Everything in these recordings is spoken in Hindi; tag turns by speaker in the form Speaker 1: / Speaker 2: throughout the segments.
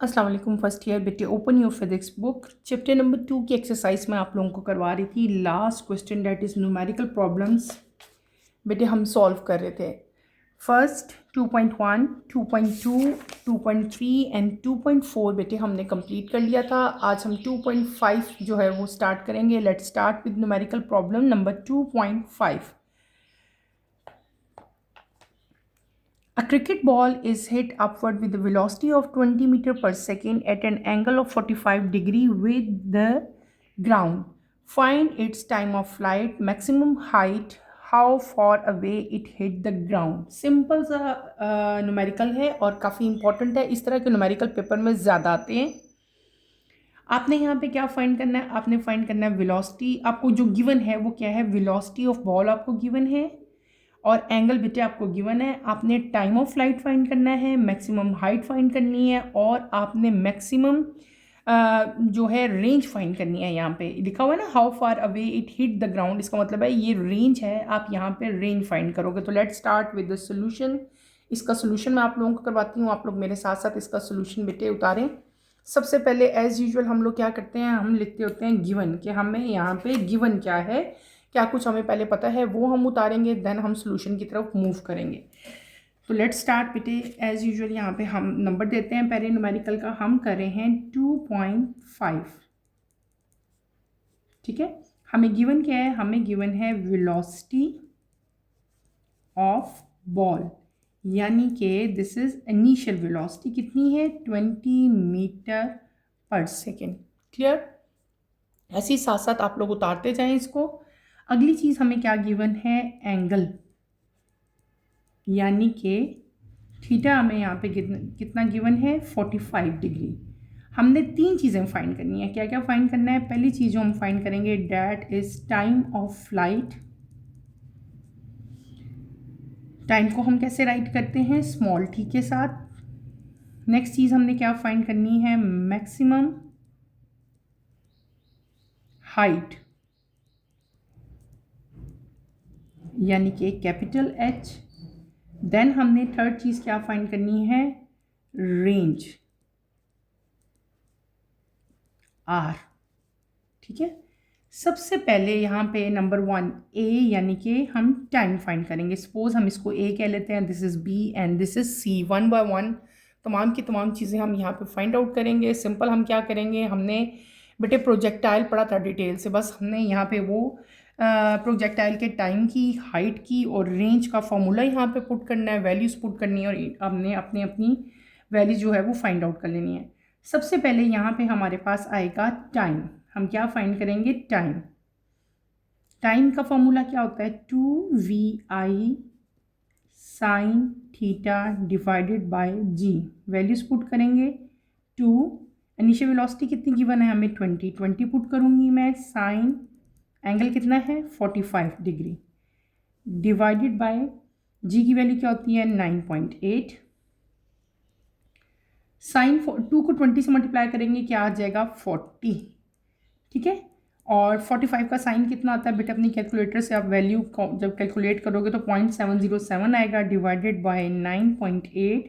Speaker 1: अस्सलाम वालेकुम फर्स्ट ईयर बेटे। Open your physics book. Chapter number 2 की एक्सरसाइज में आप लोगों को करवा रही थी। Last question that is numerical problems बेटे हम सॉल्व कर रहे थे। फर्स्ट 2.1, 2.2, 2.3 एंड 2.4 बेटे हमने कंप्लीट कर लिया था। आज हम 2.5 जो है वो स्टार्ट करेंगे। Let's start with numerical problem number 2.5। A cricket ball is hit upward with a velocity of 20 meters per second at an angle of 45 degree with the ground. Find its time of flight, maximum height, how far away it hit the ground. Simple सा न्यूमेरिकल है और काफ़ी इंपॉर्टेंट है। इस तरह के न्यूमेरिकल पेपर में ज़्यादा आते हैं। आपने यहाँ पे क्या फाइंड करना है? आपने फाइंड करना है वेलोसिटी। आपको जो गिवन है वो क्या है? वेलोसिटी ऑफ बॉल आपको गिवन है और एंगल बेटे आपको गिवन है। आपने टाइम ऑफ फ्लाइट फाइंड करना है, मैक्सिमम हाइट फाइंड करनी है और आपने मैक्सिमम जो है रेंज फाइंड करनी है। यहाँ पे लिखा हुआ है ना, how far away it hit the ground. इसका मतलब है ये रेंज है, आप यहाँ पे रेंज फाइंड करोगे। तो let's start with the solution. इसका सोल्यूशन मैं आप लोगों को करवाती हूँ, आप लोग मेरे साथ साथ इसका सोल्यूशन बेटे उतारें। सबसे पहले एज़ यूजुअल हम लोग क्या करते हैं, हम लिखते होते हैं गिवन, कि हमें यहाँ पे गिवन क्या है, क्या कुछ हमें पहले पता है वो हम उतारेंगे, देन हम सोल्यूशन की तरफ मूव करेंगे। तो लेट्स स्टार्ट बेटे। एज यूजुअल यहाँ पे हम नंबर देते हैं। पहले न्यूमेरिकल का हम कर रहे हैं 2.5। ठीक है, हमें गिवन क्या है? हमें गिवन है वेलोसिटी ऑफ बॉल, यानी कि दिस इज इनिशियल वेलोसिटी कितनी है? 20 मीटर पर सेकेंड। क्लियर? ऐसे ही साथ साथ आप लोग उतारते जाएं इसको। अगली चीज़ हमें क्या गिवन है? एंगल, यानी कि थीटा हमें यहाँ पे कितना गिवन है? 45 डिग्री। हमने तीन चीज़ें फाइंड करनी है। क्या क्या फाइंड करना है? पहली चीज़ जो हम फाइंड करेंगे that is time of flight. Time को हम कैसे राइट करते हैं? स्मॉल टी के साथ। नेक्स्ट चीज़ हमने क्या फाइंड करनी है? मैक्सिमम हाइट, यानी कि कैपिटल एच। देन हमने थर्ड चीज़ क्या फाइंड करनी है? Range, R. ठीक है, सबसे पहले यहाँ पे नंबर 1 ए, यानी कि हम टाइम फाइंड करेंगे। सपोज हम इसको ए कह लेते हैं, this is B and this is C. 1 by 1 तमाम की तमाम चीज़ें हम यहाँ पे फाइंड आउट करेंगे। सिंपल हम क्या करेंगे, हमने बेटे प्रोजेक्टाइल पढ़ा था डिटेल से, बस हमने यहाँ पे वो प्रोजेक्टाइल के टाइम की, हाइट की और रेंज का फॉर्मूला यहाँ पे पुट करना है, वैल्यूज़ पुट करनी है और हमने अपनी अपनी वैल्यू जो है वो फाइंड आउट कर लेनी है। सबसे पहले यहाँ पे हमारे पास आएगा टाइम। हम क्या फाइंड करेंगे? टाइम। टाइम का फॉर्मूला क्या होता है? 2VI sine theta divided by G. Values put करेंगे। 2 इनिशियल वेलोसिटी कितनी गिवन है हमें? 20 पुट करूँगी मैं। साइन एंगल कितना है? 45 डिग्री डिवाइडेड बाय जी की वैल्यू क्या होती है? 9.8। साइन 2 को 20 से मल्टीप्लाई करेंगे, क्या आ जाएगा? 40। ठीक है, और 45 का साइन कितना आता है बेटा? अपनी कैलकुलेटर से आप वैल्यू जब कैलकुलेट करोगे तो 0.707 आएगा डिवाइडेड बाय 9.8।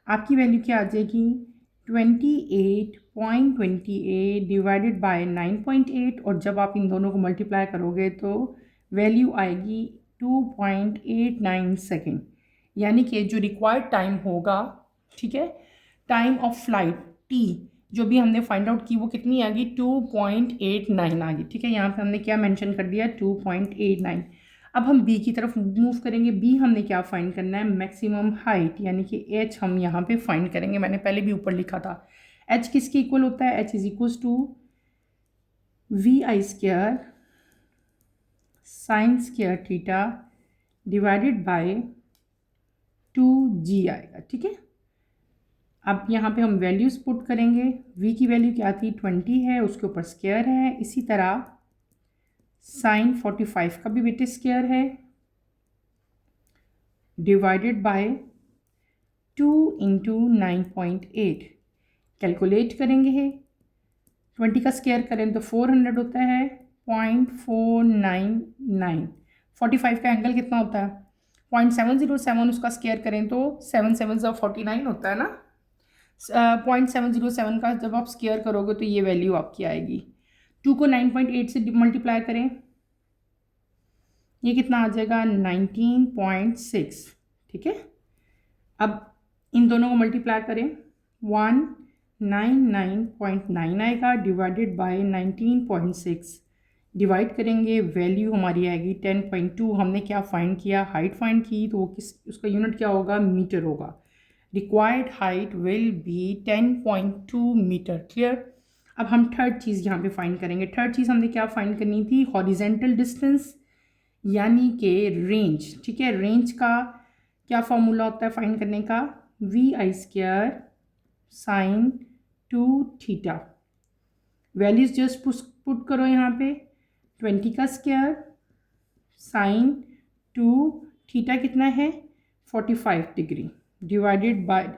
Speaker 1: आपकी वैल्यू क्या आ जाएगी? 28.28 डिवाइडेड बाय 9.8, और जब आप इन दोनों को मल्टीप्लाई करोगे तो वैल्यू आएगी 2.89 सेकेंड, यानी कि जो रिक्वायर्ड टाइम होगा, ठीक है, टाइम ऑफ फ्लाइट टी जो भी हमने फाइंड आउट की वो कितनी आ गई? 2.89 आ गई। ठीक है, यहाँ पे हमने क्या मेंशन कर दिया? 2.89। अब हम बी की तरफ मूव करेंगे। बी हमने क्या फाइंड करना है? मैक्सिमम हाइट, यानी कि एच हम यहाँ पे फाइंड करेंगे। मैंने पहले भी ऊपर लिखा था। एच किसके इक्वल होता है? H is equal to VI square sine square theta divided by 2G आएगा। ठीक है, अब यहाँ पे हम वैल्यूज़ पुट करेंगे। v की वैल्यू क्या थी? 20 है, उसके ऊपर स्क्वायर है। इसी तरह साइन 45 का भी बेटे स्क्वायर है डिवाइडेड बाय 2 इंटू 9.8। कैलकुलेट करेंगे है, 20 का स्क्वायर करें तो 400 होता है, 0.499। 45 का एंगल कितना होता है? 0.707, उसका स्क्वायर करें तो 7 7 49 होता है ना। 0.707 का जब आप स्क्वायर करोगे तो ये वैल्यू आपकी आएगी। 2 को 9.8 से मल्टीप्लाई करें, ये कितना आ जाएगा 19.6। ठीक है, अब इन दोनों को मल्टीप्लाई करें, 199.9 आएगा डिवाइडेड बाय 19.6, डिवाइड करेंगे वैल्यू हमारी आएगी 10.2। हमने क्या फाइंड किया, हाइट फाइंड की, तो वो किस उसका यूनिट क्या होगा, मीटर होगा। Required height will be 10.2 metre. Clear. अब हम थर्ड चीज़ यहाँ पे फाइंड करेंगे। थर्ड चीज़ हमने क्या फाइंड करनी थी, हॉरिजेंटल डिस्टेंस यानी कि रेंज। ठीक है, रेंज का क्या फॉर्मूला होता है फाइंड करने का, vi² sin 2θ। Values just put करो यहाँ पे, 20 का स्क्वायर sin 2θ कितना है 45 डिग्री, डिवाइडेड बाय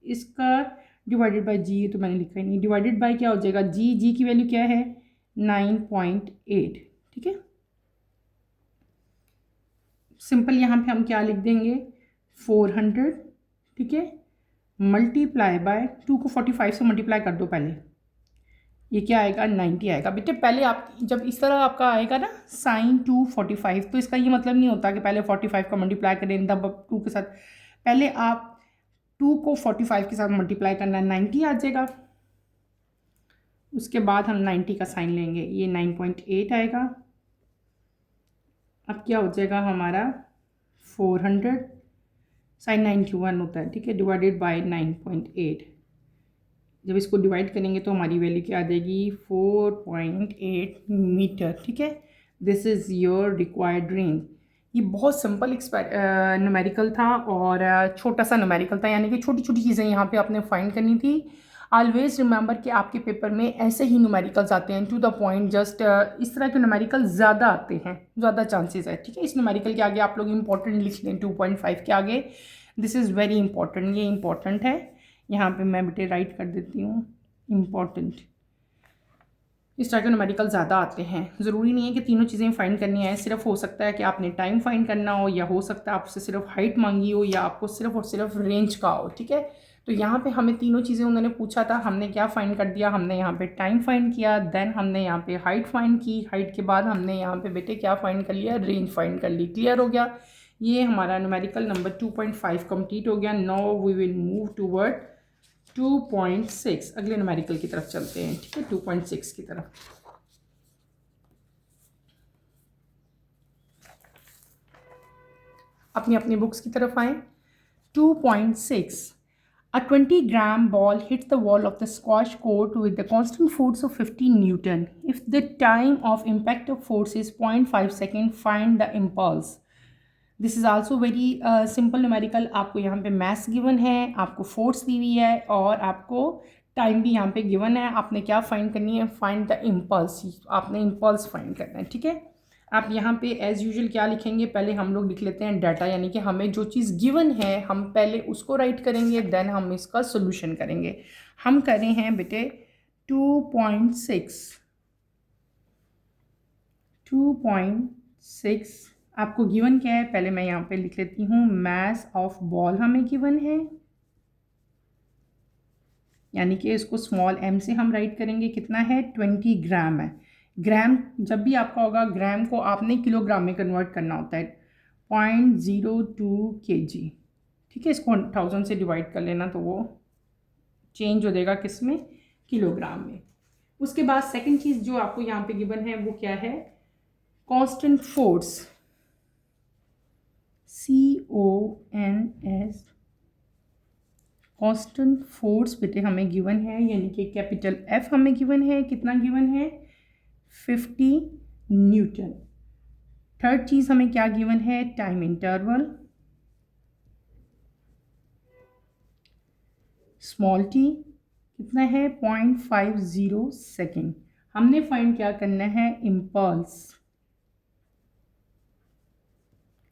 Speaker 1: इसका डिवाइडेड बाय जी, तो मैंने लिखा ही नहीं, डिवाइडेड बाय क्या हो जाएगा, जी की वैल्यू क्या है 9.8। ठीक है, सिंपल यहाँ पे हम क्या लिख देंगे 400। ठीक है, मल्टीप्लाई बाय 2 को 45 से मल्टीप्लाई कर दो पहले, ये क्या आएगा 90 आएगा। बेटे पहले आप जब इस तरह आपका आएगा ना sin 245, तो इसका ये मतलब नहीं होता कि पहले 45 का मल्टीप्लाई करें तब 2 के साथ, पहले आप 2 को 45 के साथ मल्टीप्लाई करना, 90 आ जाएगा, उसके बाद हम 90 का साइन लेंगे, ये 9.8 आएगा। अब क्या हो जाएगा हमारा 400 sin 91 होता है। ठीक है, डिवाइडेड बाय 9.8, जब इसको डिवाइड करेंगे तो हमारी वैल्यू क्या आ जाएगी 4.8 मीटर। ठीक है, this is your required range. ये बहुत सिंपल न्यूमेरिकल था और छोटा सा न्यूमेरिकल था, यानी कि छोटी छोटी चीज़ें यहाँ पे आपने फाइंड करनी थी। ऑलवेज रिमेंबर कि आपके पेपर में ऐसे ही न्यूमेरिकल्स आते हैं, टू द पॉइंट, जस्ट इस तरह के न्यूमेरिकल ज़्यादा आते हैं, ज़्यादा चांसेस है। ठीक है, इस न्यूमेरिकल के आगे आप लोग इंपॉर्टेंट लिख लें, 2.5 के आगे, दिस इज़ वेरी इंपॉर्टेंट, ये इंपॉर्टेंट है। यहाँ पे मैं बेटे राइट कर देती हूँ इम्पॉर्टेंट। इस तरह के न्यूमेरिकल ज़्यादा आते हैं, ज़रूरी नहीं है कि तीनों चीज़ें फाइंड करनी है, सिर्फ हो सकता है कि आपने टाइम फाइंड करना हो, या हो सकता है आपसे सिर्फ हाइट मांगी हो, या आपको सिर्फ और सिर्फ रेंज का हो। ठीक है, तो यहाँ पे हमें तीनों चीज़ें उन्होंने पूछा था, हमने क्या फाइंड कर दिया, हमने यहाँ पे टाइम फाइंड किया, देन हमने यहाँ पे हाइट फाइंड की, हाइट के बाद हमने यहाँ पे बेटे क्या फाइंड कर लिया, रेंज फाइंड कर ली। क्लियर हो गया, ये हमारा न्यूमेरिकल नंबर 2.5 कंप्लीट हो गया। Now we will move toward 2.6, अगले न्यूमेरिकल की तरफ चलते हैं। ठीक है, 2.6 की तरफ। अपनी अपनी बुक्स की तरफ आए। 2.6, a 20-gram ball hits the wall of the squash court with the constant force of 15 Newton. If the time of impact of force is 0.5 second, find the impulse. This is also very simple numerical. आपको यहाँ पे मैथ्स गिवन है, आपको फोर्स दी हुई है, और आपको टाइम भी यहाँ पे गिवन है। आपने क्या फाइंड करनी है, फाइंड द इम्पल्स, आपने इम्पल्स फाइंड करना है। ठीक है, आप यहाँ पे एज यूजुअल क्या लिखेंगे, पहले हम लोग लिख लेते हैं डाटा, यानी कि हमें जो चीज़ गिवन है हम पहले उसको राइट करेंगे, देन हम इसका सोल्यूशन करेंगे। हम कर रहे हैं बेटे 2.6 आपको गिवन क्या है, पहले मैं यहाँ पे लिख लेती हूँ, मास ऑफ बॉल हमें गिवन है, यानी कि इसको स्मॉल m से हम राइट करेंगे, कितना है 20 ग्राम है। ग्राम जब भी आपका होगा, ग्राम को आपने किलोग्राम में कन्वर्ट करना होता है, 0.02 kg। ठीक है, इसको 1000 से डिवाइड कर लेना तो वो चेंज हो जाएगा किस में, किलोग्राम में। उसके बाद सेकंड चीज़ जो आपको यहाँ पे गिवन है वो क्या है, constant force, CONS, constant force बेटे हमें गिवन है, यानी कि कैपिटल F हमें गिवन है, कितना गिवन है 50 न्यूटन। थर्ड चीज़ हमें क्या गिवन है, टाइम इंटरवल, स्मॉल t कितना है 0.50 सेकेंड। हमने फाइंड क्या करना है, इम्पल्स,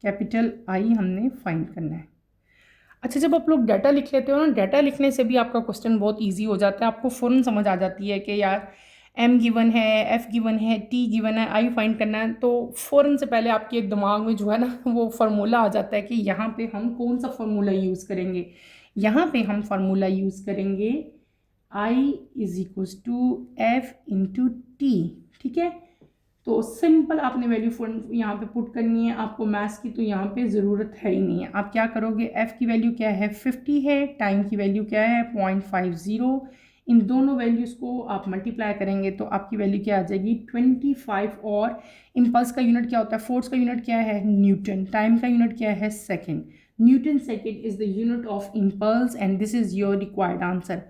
Speaker 1: कैपिटल I हमने फाइंड करना है। अच्छा, जब आप लोग डाटा लिख लेते हो ना, डाटा लिखने से भी आपका क्वेश्चन बहुत इजी हो जाता है, आपको फ़ौरन समझ आ जाती है कि यार M गिवन है, F गिवन है, T गिवन है, I फाइंड करना है, तो फ़ौरन से पहले आपके दिमाग में जो है ना वो फार्मूला आ जाता है कि यहाँ पे हम कौन सा फार्मूला यूज़ करेंगे। यहाँ पे हम फार्मूला यूज़ करेंगे I is equals to F into T, ठीक है। तो सिंपल आपने वैल्यू यहाँ पे पुट करनी है, आपको मैथ्स की तो यहाँ पे ज़रूरत है ही नहीं है। आप क्या करोगे, f की वैल्यू क्या है 50 है, टाइम की वैल्यू क्या है 0.50, इन दोनों वैल्यूज़ को आप मल्टीप्लाई करेंगे तो आपकी वैल्यू क्या आ जाएगी 25। और इम्पल्स का यूनिट क्या होता है, फोर्स का यूनिट क्या है न्यूटन, टाइम का यूनिट क्या है second, Newton second is the unit of impulse and this is your required answer.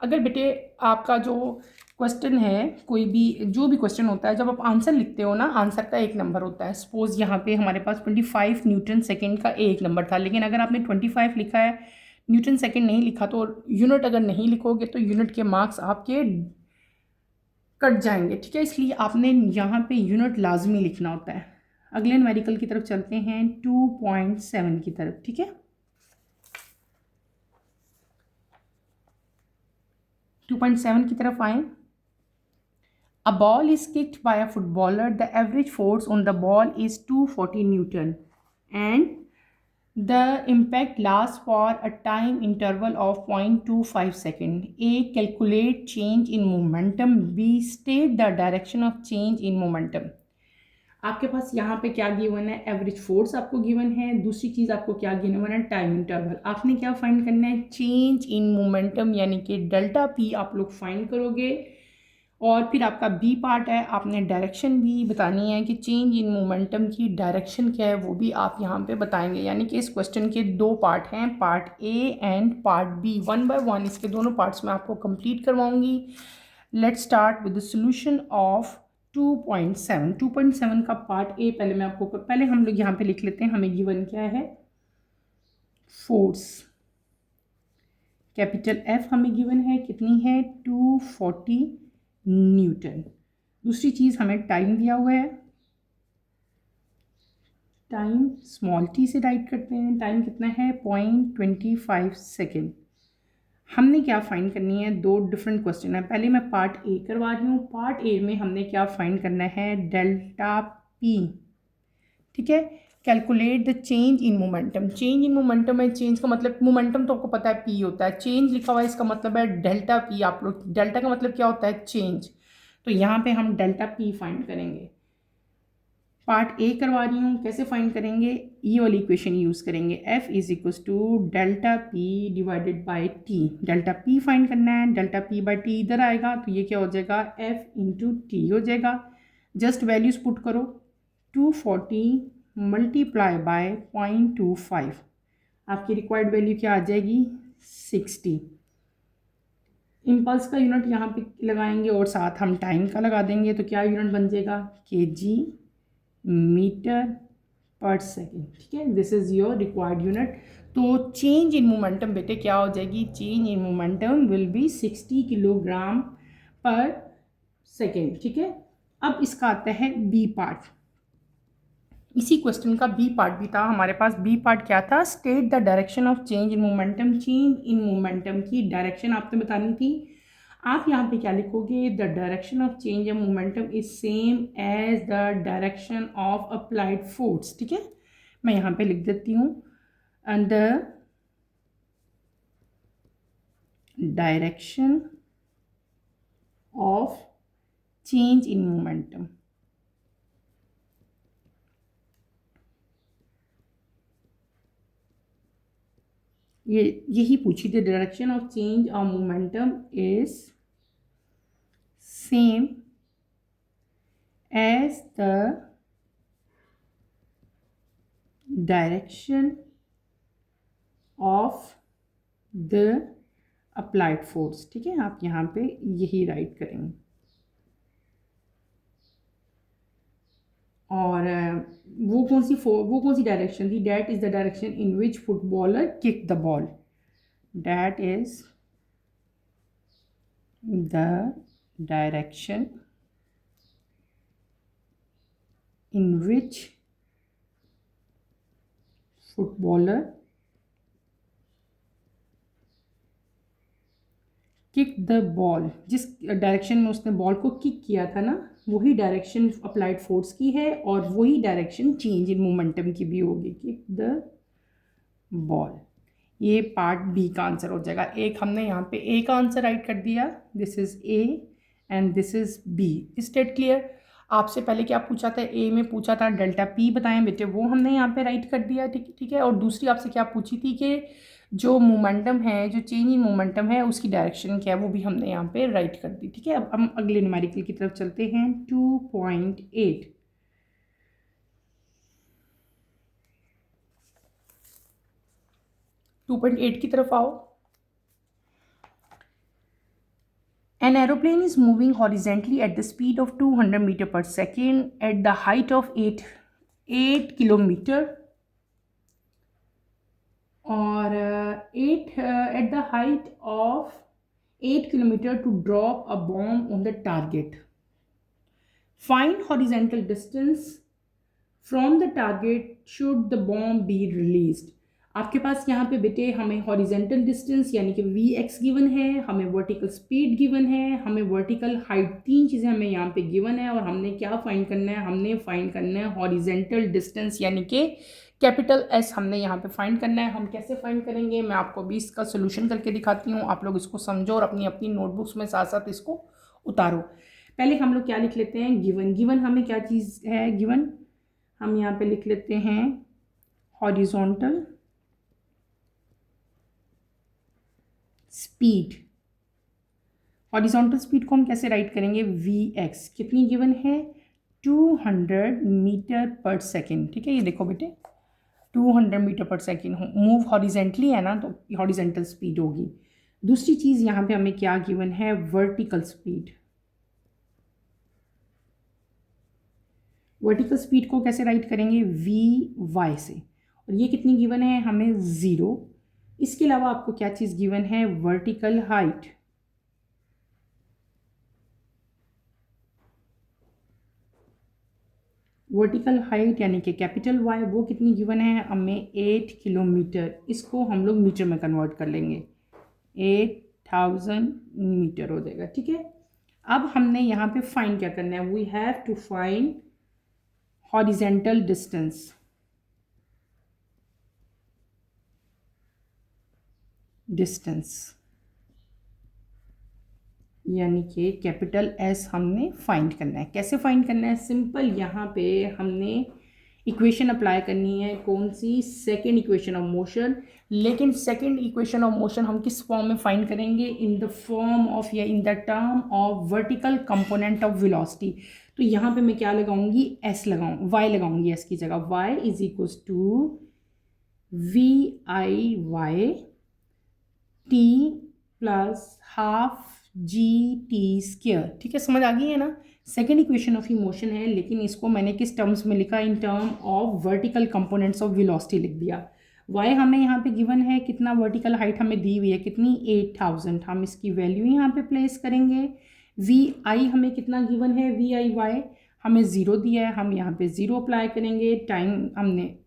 Speaker 1: अगर बेटे आपका जो क्वेश्चन है, कोई भी जो भी क्वेश्चन होता है, जब आप आंसर लिखते हो ना, आंसर का एक नंबर होता है। सपोज यहाँ पे हमारे पास 25 न्यूटन सेकेंड का एक नंबर था, लेकिन अगर आपने 25 लिखा है, न्यूटन सेकेंड नहीं लिखा, तो यूनिट अगर नहीं लिखोगे तो यूनिट के मार्क्स आपके कट जाएंगे, ठीक है। इसलिए आपने यहाँ पे यूनिट लाजमी लिखना होता है। अगले न्यूमेरिकल की तरफ चलते हैं 2.7 की तरफ, ठीक है। 2.7 की तरफ आए। A ball is kicked by a footballer. The average force on the ball is 240 Newton and the impact lasts for a time interval of 0.25 second. A. Calculate change in momentum. B. State the direction of change in momentum. आपके पास यहाँ पे क्या गिवन है, एवरेज फोर्स आपको गिवन है, दूसरी चीज़ आपको क्या गिवन है टाइम इंटरवल। आपने क्या फाइंड करना है, चेंज इन मोमेंटम यानी कि डेल्टा पी आप लोग फाइंड करोगे। और फिर आपका बी पार्ट है, आपने डायरेक्शन भी बतानी है कि चेंज इन मोमेंटम की डायरेक्शन क्या है वो भी आप यहाँ पे बताएंगे। यानी कि इस क्वेश्चन के दो पार्ट हैं, part A and part B, 1 by 1 इसके दोनों पार्ट्स में आपको कंप्लीट करवाऊंगी। Let's start with the solution of 2.7। 2.7 का पार्ट ए पहले हम लोग यहाँ पे लिख लेते हैं। हमें गिवन क्या है, फोर्स कैपिटल एफ हमें गिवन है, कितनी है 240 न्यूटन। दूसरी चीज़ हमें टाइम दिया हुआ है, टाइम स्मॉल टी से राइट करते हैं, टाइम कितना है 0.25 सेकेंड। हमने क्या फाइंड करनी है, दो डिफरेंट क्वेश्चन है। पहले मैं पार्ट ए करवा रही हूँ। पार्ट ए में हमने क्या फाइंड करना है, डेल्टा पी, ठीक है। Calculate the change in momentum. Change in momentum है, चेंज का मतलब मोमेंटम तो आपको पता है पी होता है, चेंज लिखा हुआ है इसका मतलब है डेल्टा पी। आप लोग डेल्टा का मतलब क्या होता है, चेंज, तो यहाँ पे हम डेल्टा पी फाइंड करेंगे। पार्ट ए करवा रही हूँ, कैसे फाइंड करेंगे, ये वाली इक्वेशन यूज़ करेंगे, F is equals to delta P divided by T. Delta P find करना है, डेल्टा पी बाई टी इधर आएगा तो ये क्या हो जाएगा, एफ इंटू टी हो जाएगा। जस्ट वैल्यूज पुट करो, 240 मल्टीप्लाई बाय 0.25, आपकी रिक्वायर्ड वैल्यू क्या आ जाएगी 60। इम्पल्स का यूनिट यहाँ पे लगाएंगे और साथ हम टाइम का लगा देंगे, तो क्या यूनिट बन जाएगा, केजी मीटर पर सेकेंड, ठीक है। This is your required unit. तो चेंज इन मोमेंटम बेटे क्या हो जाएगी, change in momentum will be 60 kilogram पर सेकेंड, ठीक है। अब इसका आता है बी पार्ट। इसी क्वेश्चन का बी पार्ट भी था हमारे पास। बी पार्ट क्या था, state the direction of change in momentum. Change in momentum की डायरेक्शन आपने बतानी थी। आप यहाँ पे क्या लिखोगे, the direction of change in momentum is same as the direction of applied force, ठीक है। मैं यहाँ पे लिख देती हूँ, and the direction of change in momentum, यही पूछी थी। Direction of change of momentum is same as the direction of the applied force, ठीक है। आप यहाँ पे यही राइट करेंगे। और वो कौन सी डायरेक्शन थी, that is the direction in which footballer kick the ball, that is the direction in which footballer kick the ball, जिस डायरेक्शन में उसने बॉल को किक किया था ना, वही डायरेक्शन अप्लाइड फोर्स की है और वही डायरेक्शन चेंज इन मोमेंटम की भी होगी, किक द बॉल। ये पार्ट बी का आंसर हो जाएगा। एक हमने यहाँ पे ए का आंसर राइट कर दिया, this is A and this is B. State clear. आपसे पहले क्या पूछा था, ए में पूछा था डेल्टा पी बताएं बेटे, वो हमने यहाँ पे राइट कर दिया। ठीक है। और दूसरी आपसे क्या पूछी थी कि जो मोमेंटम है, जो चेंज इन मोमेंटम है, उसकी डायरेक्शन क्या है, वो भी हमने यहाँ पे राइट कर दी। ठीक है। अब हम अगले न्यूमेरिकल की तरफ चलते हैं। 2.8 2.8 की तरफ आओ। An aeroplane is moving horizontally at the speed of 200 meter per second at the height of 8 kilometer or 8 at the height of 8 kilometer to drop a bomb on the target. Find horizontal distance from the target should the bomb be released. आपके पास यहाँ पे बेटे हमें हॉरिजेंटल डिस्टेंस यानी कि Vx गिवन है, हमें वर्टिकल स्पीड गिवन है, हमें वर्टिकल हाइट, तीन चीज़ें हमें यहाँ पे गिवन है। और हमने क्या फाइंड करना है, हमने फाइंड करना है हॉरिजेंटल डिस्टेंस यानी कि कैपिटल एस हमने यहाँ पे फाइंड करना है। हम कैसे फाइंड करेंगे, मैं आपको अभी इसका सोल्यूशन करके दिखाती हूँ, आप लोग इसको समझो और अपनी अपनी नोटबुक्स में साथ साथ इसको उतारो। पहले हम लोग क्या लिख लेते हैं, गिवन हमें क्या चीज़ है, गिवन हम यहाँ पे लिख लेते हैं हॉरिजॉन्टल स्पीड। हॉरिजॉन्टल स्पीड को हम कैसे राइट करेंगे, Vx कितनी गिवन है, 200 मीटर पर सेकेंड। ठीक है, ये देखो बेटे 200 metre per second move horizontally है ना, तो हॉरिजेंटल स्पीड होगी। दूसरी चीज़ यहाँ पे हमें क्या गिवन है, वर्टिकल स्पीड। वर्टिकल स्पीड को कैसे राइट करेंगे, Vy से, और ये कितनी गिवन है हमें 0। इसके अलावा आपको क्या चीज़ गिवन है, वर्टिकल हाइट। वर्टिकल हाइट यानी कि कैपिटल Y, वो कितनी गिवन है हमें 8 किलोमीटर। इसको हम लोग मीटर में कन्वर्ट कर लेंगे, 8000 मीटर हो जाएगा। ठीक है। अब हमने यहाँ पे फाइंड क्या करना है, we have to find horizontal distance यानी कि कैपिटल एस हमने फाइंड करना है। कैसे फाइंड करना है, सिंपल, यहाँ पे हमने इक्वेशन अप्लाई करनी है, कौन सी, सेकंड इक्वेशन ऑफ मोशन। लेकिन सेकंड इक्वेशन ऑफ मोशन हम किस फॉर्म में फाइंड करेंगे, इन द फॉर्म ऑफ या in the term of vertical component of velocity. तो यहाँ पे मैं क्या लगाऊंगी, एस लगाऊँ, वाई लगाऊंगी एस की जगह। Y is equals to VIY T plus half GT²। ठीक है, समझ आ गई है ना। सेकेंड इक्वेशन ऑफ मोशन है, लेकिन इसको मैंने किस टर्म्स में लिखा, in term of vertical components of velocity लिख दिया। वाई हमें यहाँ पे गिवन है, कितना वर्टिकल हाइट हमें दी हुई है, कितनी 8000, हम इसकी वैल्यू यहाँ पे प्लेस करेंगे। VI हमें कितना गिवन है, VIY हमें 0 दिया है, हम यहाँ पे 0 अप्लाई करेंगे। टाइम हमने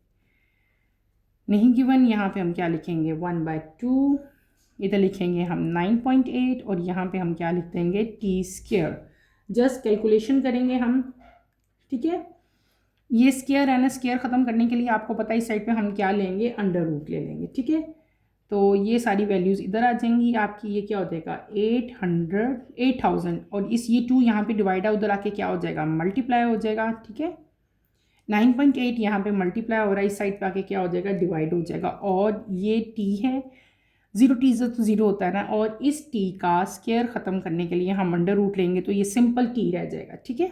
Speaker 1: नहीं गिवन, यहाँ पे हम क्या लिखेंगे, 1/2, इधर लिखेंगे हम 9.8 और यहाँ पे हम क्या लिख देंगे, T²। जस्ट कैलकुलेशन करेंगे हम। ठीक है, ये स्क्वायर है ना, स्क्वायर ख़त्म करने के लिए आपको पता है इस साइड पे हम क्या लेंगे, अंडर रूट ले लेंगे। ठीक है, तो ये सारी वैल्यूज़ इधर आ जाएंगी आपकी। ये क्या हो जाएगा, 8000 और इस ये 2 यहाँ पे डिवाइड है, उधर आके क्या हो जाएगा, मल्टीप्लाई हो जाएगा। ठीक है, 9.8 यहाँ पे मल्टीप्लाई हो रहा है, इस साइड पे आके क्या हो जाएगा, डिवाइड हो जाएगा। और ये T है, 0T तो 0 होता है ना, और इस T का स्क्वायर ख़त्म करने के लिए हम अंडर रूट लेंगे, तो ये सिंपल T रह जाएगा। ठीक है,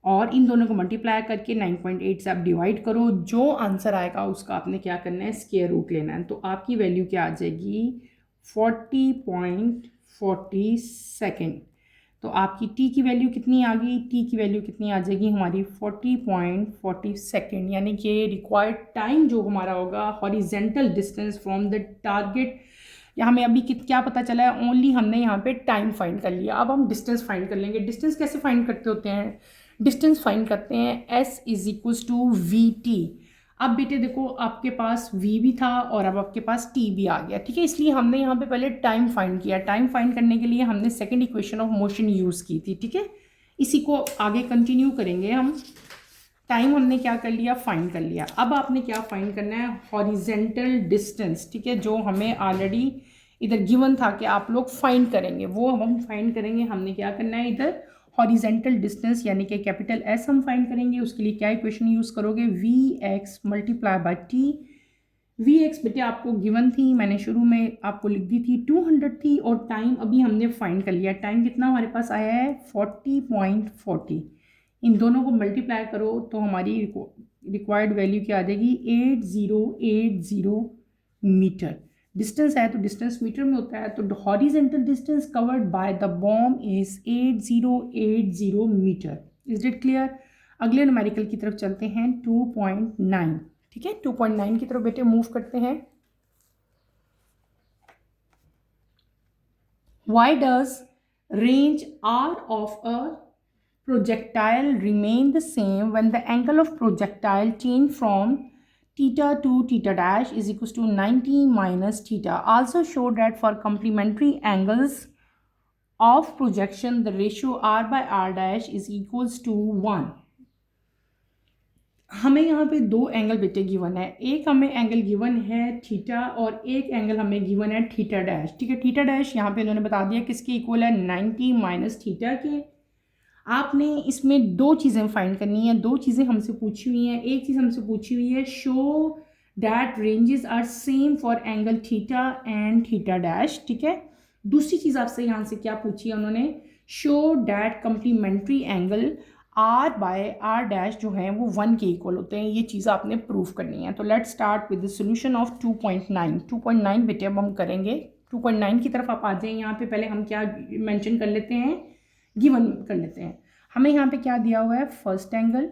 Speaker 1: और इन दोनों को मल्टीप्लाई करके 9.8 से आप डिवाइड करो, जो आंसर आएगा उसका आपने क्या करना है, स्क्वायर रूट लेना है। तो आपकी वैल्यू क्या आ जाएगी, 40.40 सेकेंड। तो आपकी T की वैल्यू कितनी आ गई, T की वैल्यू कितनी आ जाएगी हमारी, 40.40 सेकेंड। यानी कि रिक्वायर्ड टाइम जो हमारा होगा, horizontal distance from the target, या हमें अभी क्या पता चला है, ओनली हमने यहाँ पे टाइम फाइंड कर लिया। अब हम डिस्टेंस फाइंड कर लेंगे। डिस्टेंस कैसे फाइंड करते होते हैं, डिस्टेंस फाइंड करते हैं S is equals to VT। अब बेटे देखो, आपके पास V भी था और अब आपके पास T भी आ गया। ठीक है, इसलिए हमने यहाँ पे पहले टाइम फाइंड किया। टाइम फाइंड करने के लिए हमने second equation of motion use की थी। ठीक है, इसी को आगे कंटिन्यू करेंगे हम। टाइम हमने क्या कर लिया, फाइंड कर लिया। अब आपने क्या फाइंड करना है, हॉरिजेंटल डिस्टेंस, ठीक है, जो हमें ऑलरेडी इधर गिवन था कि आप लोग फाइंड करेंगे, वो हम फाइंड करेंगे। हमने क्या करना है, इधर हॉरिजेंटल डिस्टेंस यानी कि कैपिटल एस हम फाइंड करेंगे। उसके लिए क्या इक्वेशन यूज़ करोगे, V X multiply by T. V X बेटे आपको गिवन थी, मैंने शुरू में आपको लिख दी थी 200 थी, और टाइम अभी हमने फाइंड कर लिया। टाइम कितना हमारे पास आया है, 40.40। इन दोनों को मल्टीप्लाई करो तो हमारी रिक्वायर्ड वैल्यू क्या आ जाएगी, 8080 मीटर। डिस्टेंस है तो डिस्टेंस मीटर में होता है, तो horizontal distance covered by the bomb is 8080 metre. Is it clear. अगले न्यूमेरिकल की तरफ चलते हैं, 2.9। ठीक है, 2.9 की तरफ बेटे मूव करते हैं। Why does range r of a projectile remain the same when the angle of projectile change from theta to theta dash is equals to 90 minus theta? Also show that for complementary angles of projection the ratio r by r dash is equals to 1. हमें यहाँ पे दो एंगल बेटे गिवन है, एक हमें एंगल गिवन है थीटा और एक एंगल हमें गिवन है थीटा डैश। ठीक है, थीटा डैश यहाँ पे इन्होंने बता दिया किसके इक्वल है, 90 माइनस थीटा के। आपने इसमें दो चीज़ें फाइंड करनी है, दो चीज़ें हमसे पूछी हुई हैं। एक चीज़ हमसे पूछी हुई है, show that ranges are same for angle theta and theta dash. ठीक है, दूसरी चीज़ आपसे यहाँ से क्या पूछी है उन्होंने, show that complementary angle R by R dash जो है वो 1 के इक्वल होते हैं। ये चीज़ आपने प्रूव करनी है। तो let start with the solution of 2.9। 2.9 बेटे अब हम करेंगे, 2.9 की तरफ आप आ जाएं। यहाँ पे पहले हम क्या मेंशन कर लेते हैं, गिवन कर लेते हैं। हमें यहाँ पे क्या दिया हुआ है, फर्स्ट एंगल।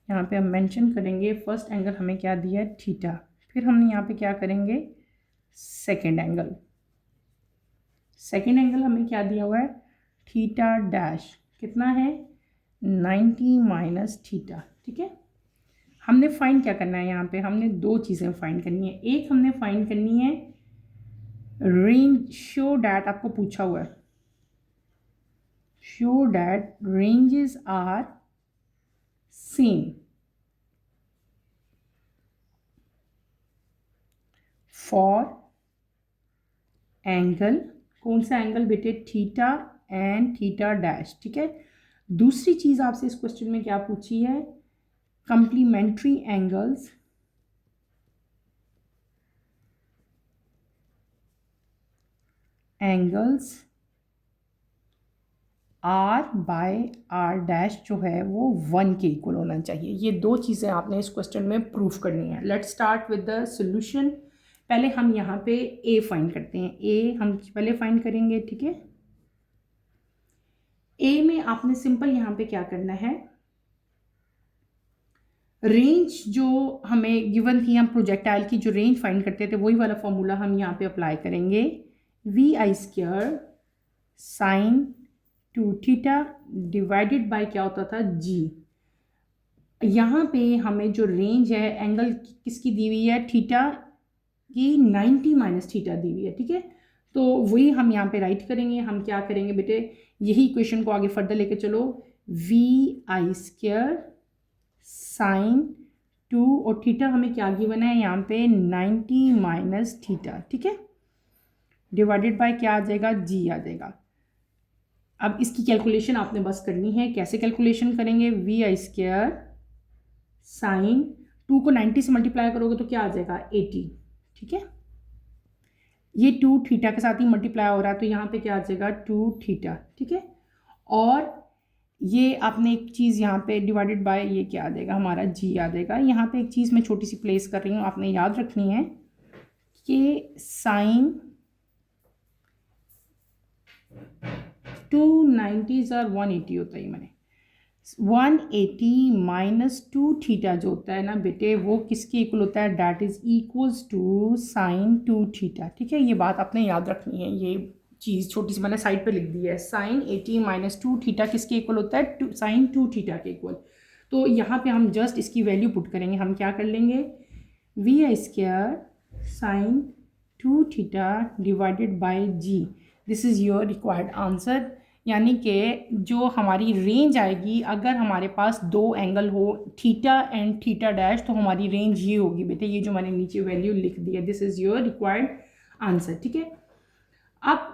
Speaker 1: यहाँ पे हम मेंशन करेंगे फर्स्ट एंगल हमें क्या दिया है, थीटा। फिर हम यहाँ पे क्या करेंगे, सेकेंड एंगल। सेकेंड एंगल हमें क्या दिया हुआ है, थीटा डैश, कितना है, 90 माइनस थीटा। ठीक है, हमने फाइंड क्या करना है, यहाँ पे हमने दो चीज़ें फाइंड करनी है। एक हमने फाइंड करनी है रेंज, शो डैट आपको पूछा हुआ है, show that ranges are same for angle, कौन सा एंगल बेटे, थीटा एंड थीटा डैश। ठीक है, दूसरी चीज़ आपसे इस क्वेश्चन में क्या पूछी है, complementary angles R by R dash जो है वो 1 के इक्वल होना चाहिए। ये दो चीज़ें आपने इस क्वेश्चन में प्रूफ करनी है। Let's start with the solution. पहले हम यहाँ पे ए फाइंड करते हैं, ए हम पहले फाइंड करेंगे। ठीक है, ए में आपने सिंपल यहाँ पे क्या करना है, रेंज जो हमें गिवन थी, हम प्रोजेक्टाइल की जो रेंज फाइंड करते थे वही वाला फॉर्मूला हम यहाँ पे अप्लाई करेंगे, V I square sine 2 theta divided by क्या होता था, जी। यहाँ पे हमें जो रेंज है एंगल किसकी दी हुई है, थीटा की 90 माइनस थीटा दी हुई है। ठीक है, तो वही हम यहाँ पे राइट करेंगे। हम क्या करेंगे बेटे, यही इक्वेशन को आगे फर्दर लेके चलो, वी आई स्क्वायर साइन 2 और थीटा हमें क्या गिवन है यहाँ पे, 90 माइनस थीटा। ठीक है, डिवाइडेड बाय क्या आ जाएगा, जी आ जाएगा। अब इसकी कैलकुलेशन आपने बस करनी है। कैसे कैलकुलेशन करेंगे, वी आई स्क्वायर साइन 2 को 90 से मल्टीप्लाई करोगे तो क्या आ जाएगा, 80। ठीक है, ये 2 थीटा के साथ ही मल्टीप्लाई हो रहा है तो यहाँ पे क्या आ जाएगा, 2 थीटा। ठीक है, और ये आपने एक चीज़ यहाँ पे डिवाइडेड बाय ये क्या आ जाएगा, हमारा जी आ जाएगा। यहाँ पे एक चीज़ मैं छोटी सी प्लेस कर रही हूँ, आपने याद रखनी है कि साइन 290 और 180 होता है, मैंने 180 माइनस 2 थीटा जो होता है ना बेटे वो किसके इक्वल होता है, that is equals to sine 2 theta. ठीक है, ये बात आपने याद रखनी है। ये चीज़ छोटी सी मैंने साइड पे लिख दी है, साइन 80 माइनस 2 थीटा किसके इक्वल होता है, साइन 2 थीटा के इक्वल। तो यहाँ पे हम जस्ट इसकी वैल्यू पुट करेंगे। हम क्या कर लेंगे, V I square sine 2 theta divided by G. This is your required answer. यानी कि जो हमारी रेंज आएगी, अगर हमारे पास दो एंगल हो थीटा एंड थीटा डैश, तो हमारी रेंज ये होगी बेटे, ये जो मैंने नीचे वैल्यू लिख दी है, this is your required answer. ठीक है, अब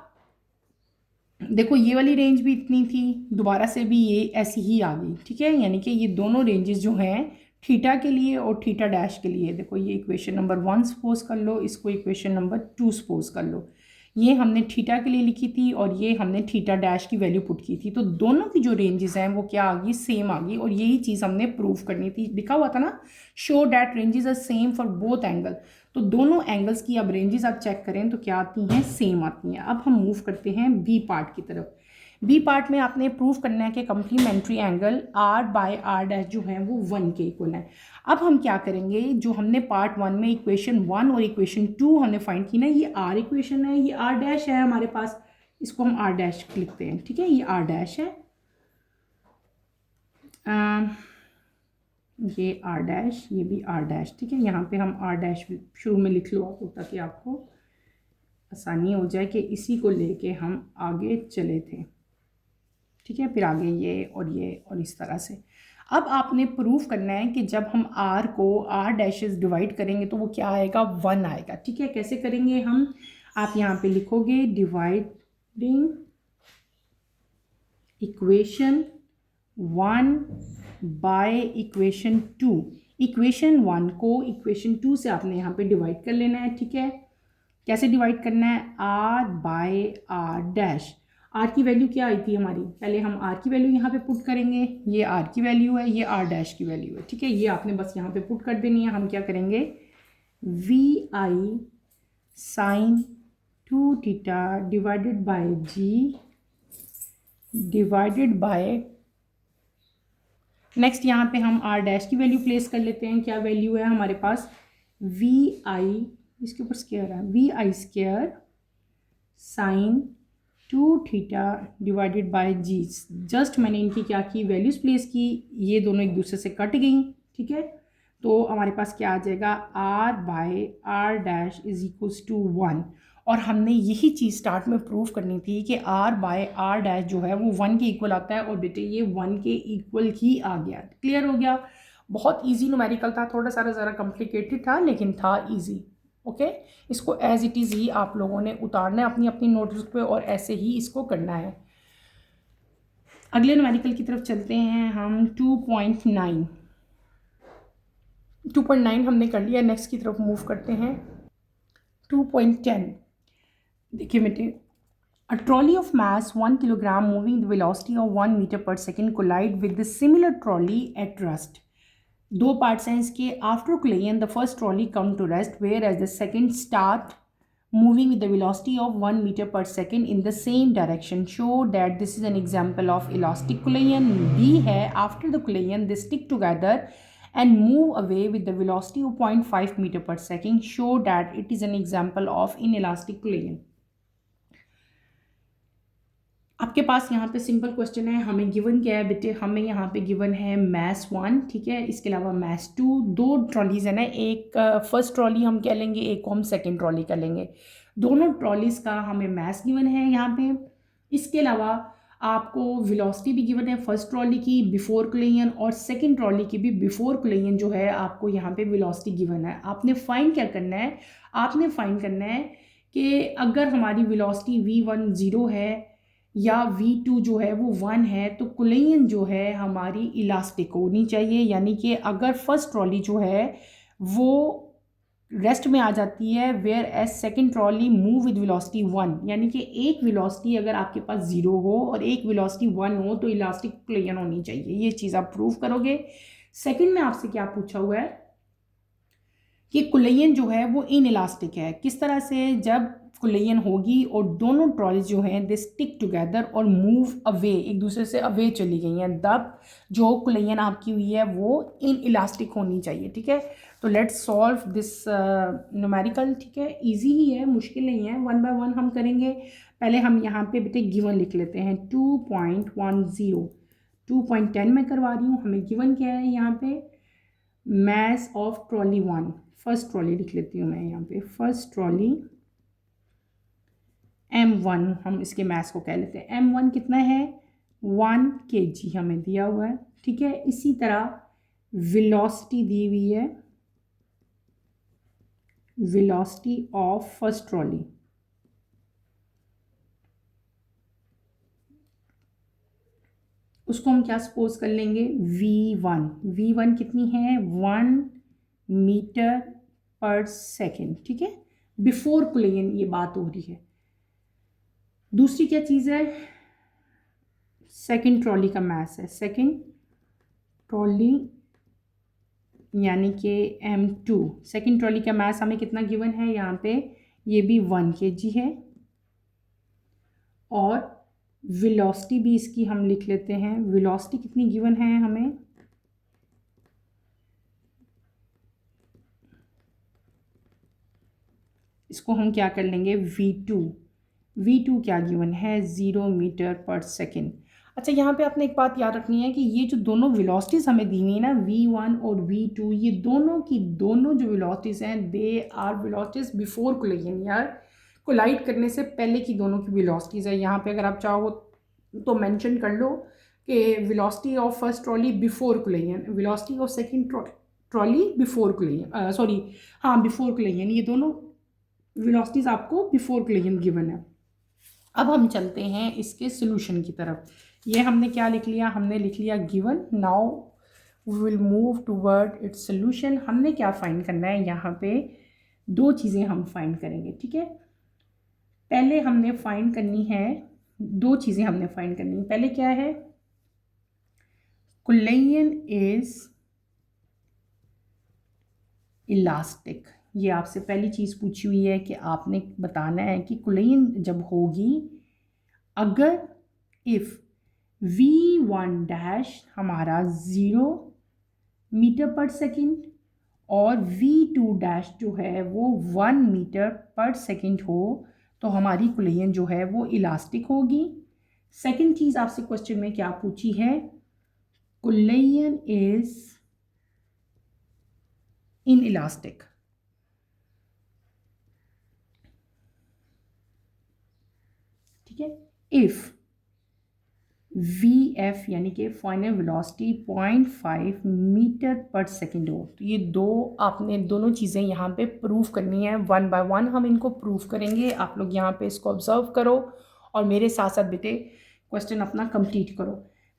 Speaker 1: देखो ये वाली रेंज भी इतनी थी, दोबारा से भी ये ऐसी ही आ गई। ठीक है, यानी कि ये दोनों रेंजेस जो हैं थीटा के लिए और थीटा डैश के लिए, देखो ये इक्वेशन नंबर 1 सपोज कर लो, इसको इक्वेशन नंबर 2 सपोज कर लो। ये हमने थीटा के लिए लिखी थी और ये हमने थीटा डैश की वैल्यू पुट की थी, तो दोनों की जो रेंजेस हैं वो क्या आ गई, सेम आ गई। और यही चीज़ हमने प्रूव करनी थी, लिखा हुआ था ना, show that ranges are same for both angle. तो दोनों एंगल्स की अब रेंजेस आप चेक करें तो क्या आती हैं, सेम आती हैं। अब हम मूव करते हैं बी पार्ट की तरफ। बी पार्ट में आपने प्रूव करना है कि complementary angle R by R dash जो है वो 1 के इक्वल है। अब हम क्या करेंगे, जो हमने पार्ट 1 में इक्वेशन 1 और इक्वेशन 2 हमने फाइंड की ना, ये आर इक्वेशन है, ये आर डैश है हमारे पास, इसको हम आर डैश लिखते हैं। ठीक है, ये आर डैश है, ये आर डैश, ये भी आर डैश। ठीक है, यहाँ पे हम आर डैश शुरू में लिख लो आपको, ताकि आपको आसानी हो जाए कि इसी को लेके हम आगे चले थे। ठीक है, फिर आगे ये और इस तरह से। अब आपने प्रूफ करना है कि जब हम आर को आर डैशेस डिवाइड करेंगे तो वो क्या आएगा, 1 आएगा। ठीक है, कैसे करेंगे हम, आप यहाँ पे लिखोगे dividing equation 1 by equation 2। Equation 1 को इक्वेशन 2 से आपने यहाँ पे डिवाइड कर लेना है। ठीक है, कैसे डिवाइड करना है, R by R dash. R की वैल्यू क्या आई थी हमारी, पहले हम आर की वैल्यू यहाँ पे पुट करेंगे, ये आर की वैल्यू है, ये आर डैश की वैल्यू है। ठीक है, ये आपने बस यहाँ पे पुट कर देनी है। हम क्या करेंगे, V I sine 2 theta divided by G divided by, next यहाँ पे हम आर डैश की वैल्यू प्लेस कर लेते हैं। क्या वैल्यू है हमारे पास, वी आई, इसके ऊपर स्क्वायर है, V I square sine 2 theta divided by G. Just मैंने इनकी क्या की, वैल्यूज प्लेस की, ये दोनों एक दूसरे से कट गई। ठीक है, तो हमारे पास क्या आ जाएगा, R by R dash is equals to 1। और हमने यही चीज़ स्टार्ट में प्रूव करनी थी कि आर बाय आर डैश जो है वो 1 के इक्वल आता है, और बेटे ये 1 के इक्वल ही आ गया। क्लियर हो गया, बहुत ईजी न्यूमेरिकल था, थोड़ा सा ज़रा कॉम्प्लिकेटेड था लेकिन था ईजी। ओके, इसको एज इट इज़ ही आप लोगों ने उतारना है अपनी अपनी नोटबुक पे और ऐसे ही इसको करना है। अगले न्यूमेरिकल की तरफ चलते हैं हम। 2.9 हमने कर लिया, नेक्स्ट की तरफ मूव करते हैं। 2.10 देखिए बेटे, a trolley of mass 1 kilogram moving the velocity of 1 meter per second collide with the similar trolley at rest। दो पार्ट्स हैं इसके। After collision the first trolley come to rest whereas the second start moving with the velocity of 1 meter per second in the same direction। show that this is an example of elastic collision। B है, after the collision they stick together and move away with the velocity of 0.5 meter per second। show that it is an example of inelastic collision। आपके पास यहाँ पे सिंपल क्वेश्चन है, हमें गिवन क्या है बेटे, हमें यहाँ पे गिवन है मैस 1। ठीक है, इसके अलावा मैस 2, दो ट्रॉलीज है ना, एक फर्स्ट ट्रॉली हम कह लेंगे, एक को हम सेकंड ट्रॉली कर लेंगे। दोनों ट्रॉलीज का हमें मैस गिवन है यहाँ पे। इसके अलावा आपको वेलोसिटी भी गिवन है, फर्स्ट ट्रॉली की बिफोर कोलिजन और सेकेंड ट्रॉली की भी बिफोर कोलिजन जो है आपको यहाँ पे वेलोसिटी गिवन है। आपने फाइंड क्या करना है, आपने फाइंड करना है कि अगर हमारी वेलोसिटी v1 0 है या v2 जो है वो 1 है, तो कोलिजन जो है हमारी इलास्टिक होनी चाहिए। यानी कि अगर फर्स्ट ट्रॉली जो है वो रेस्ट में आ जाती है, where as second trolley move with velocity 1, यानी कि एक वेलोसिटी अगर आपके पास 0 हो और एक वेलोसिटी 1 हो तो इलास्टिक कोलिजन होनी चाहिए। ये चीज़ आप प्रूव करोगे। सेकेंड में आपसे क्या पूछा हुआ है कि कोलिजन जो है वो इन इलास्टिक है। किस तरह से, जब कोलिजन होगी और दोनों ट्रॉलीज जो हैं दे स्टिक टुगेदर और मूव अवे, एक दूसरे से अवे चली गई हैं, तब जो कोलिजन आपकी हुई है वो इन इलास्टिक होनी चाहिए। ठीक है, तो लेट्स सॉल्व दिस न्यूमेरिकल। ठीक है, इजी ही है, मुश्किल नहीं है, 1 बाय 1 हम करेंगे। पहले हम यहाँ पे बेटे गिवन लिख लेते हैं 2.10। 2.10 में करवा रही हूँ, हमें गिवन क्या है यहाँ पे, mass of trolley 1, first trolley लिख लेती हूँ मैं यहाँ पे, फर्स्ट ट्रॉली m1 m1 हम इसके मास को कह लेते हैं। m1 कितना है 1 kg हमें दिया हुआ है, ठीक है। इसी तरह वेलोसिटी दी हुई है, वेलोसिटी ऑफ फर्स्ट ट्रॉली, उसको हम क्या सपोज कर लेंगे v1। v1 कितनी है 1 मीटर पर सेकेंड, ठीक है। बिफोर कुलेयन ये बात हो रही है। दूसरी क्या चीज़ है, सेकेंड ट्रॉली का मास है, सेकेंड ट्रॉली यानी कि m2। सेकेंड ट्रॉली का मास हमें कितना गिवन है यहाँ पे, ये भी 1 kg है। और वेलोसिटी भी इसकी हम लिख लेते हैं, वेलोसिटी कितनी गिवन है हमें, इसको हम क्या कर लेंगे v2। v2 क्या गिवन है 0 मीटर पर सेकेंड। अच्छा, यहाँ पे आपने एक बात याद रखनी है कि ये जो दोनों वेलोसिटीज़ हमें दी हुई है ना v1 और v2, ये दोनों की दोनों जो वेलोसिटीज़ हैं they are velocities before collision, यार कोलाइड करने से पहले की दोनों की वेलोसिटीज़ है। यहाँ पे अगर आप चाहो तो मेंशन कर लो कि velocity of first trolley before collision, velocity of second trolley before collision, sorry हाँ बिफोर कोलाइजन, ये दोनों वेलोसिटीज़ आपको बिफोर कोलाइजन गिवन है। अब हम चलते हैं इसके सोल्यूशन की तरफ। ये हमने क्या लिख लिया, हमने लिख लिया given. Now we will move toward its solution. हमने क्या फाइंड करना है, यहाँ पे दो चीज़ें हम फाइंड करेंगे, ठीक है। पहले हमने फाइंड करनी है, दो चीज़ें हमने फाइंड करनी है। पहले क्या है, कोलाइजन इज इलास्टिक। ये आपसे पहली चीज़ पूछी हुई है कि आपने बताना है कि कोलाइजन जब होगी, अगर इफ़ v1 डैश हमारा 0 मीटर पर सेकेंड और v2 डैश जो है वो 1 मीटर पर सेकेंड हो, तो हमारी कोलाइजन जो है वो इलास्टिक होगी। सेकेंड चीज़ आपसे क्वेश्चन में क्या पूछी है, कोलाइजन इज इन इलास्टिक, ठीक है। इफ़ VF यानी कि final velocity 0.5 metre per second हो, तो ये दो आपने दोनों चीज़ें यहाँ पे प्रूव करनी है। 1 बाय 1 हम इनको प्रूव करेंगे। आप लोग यहाँ पे इसको ऑब्जर्व करो और मेरे साथ साथ बेटे क्वेश्चन अपना कंप्लीट करो।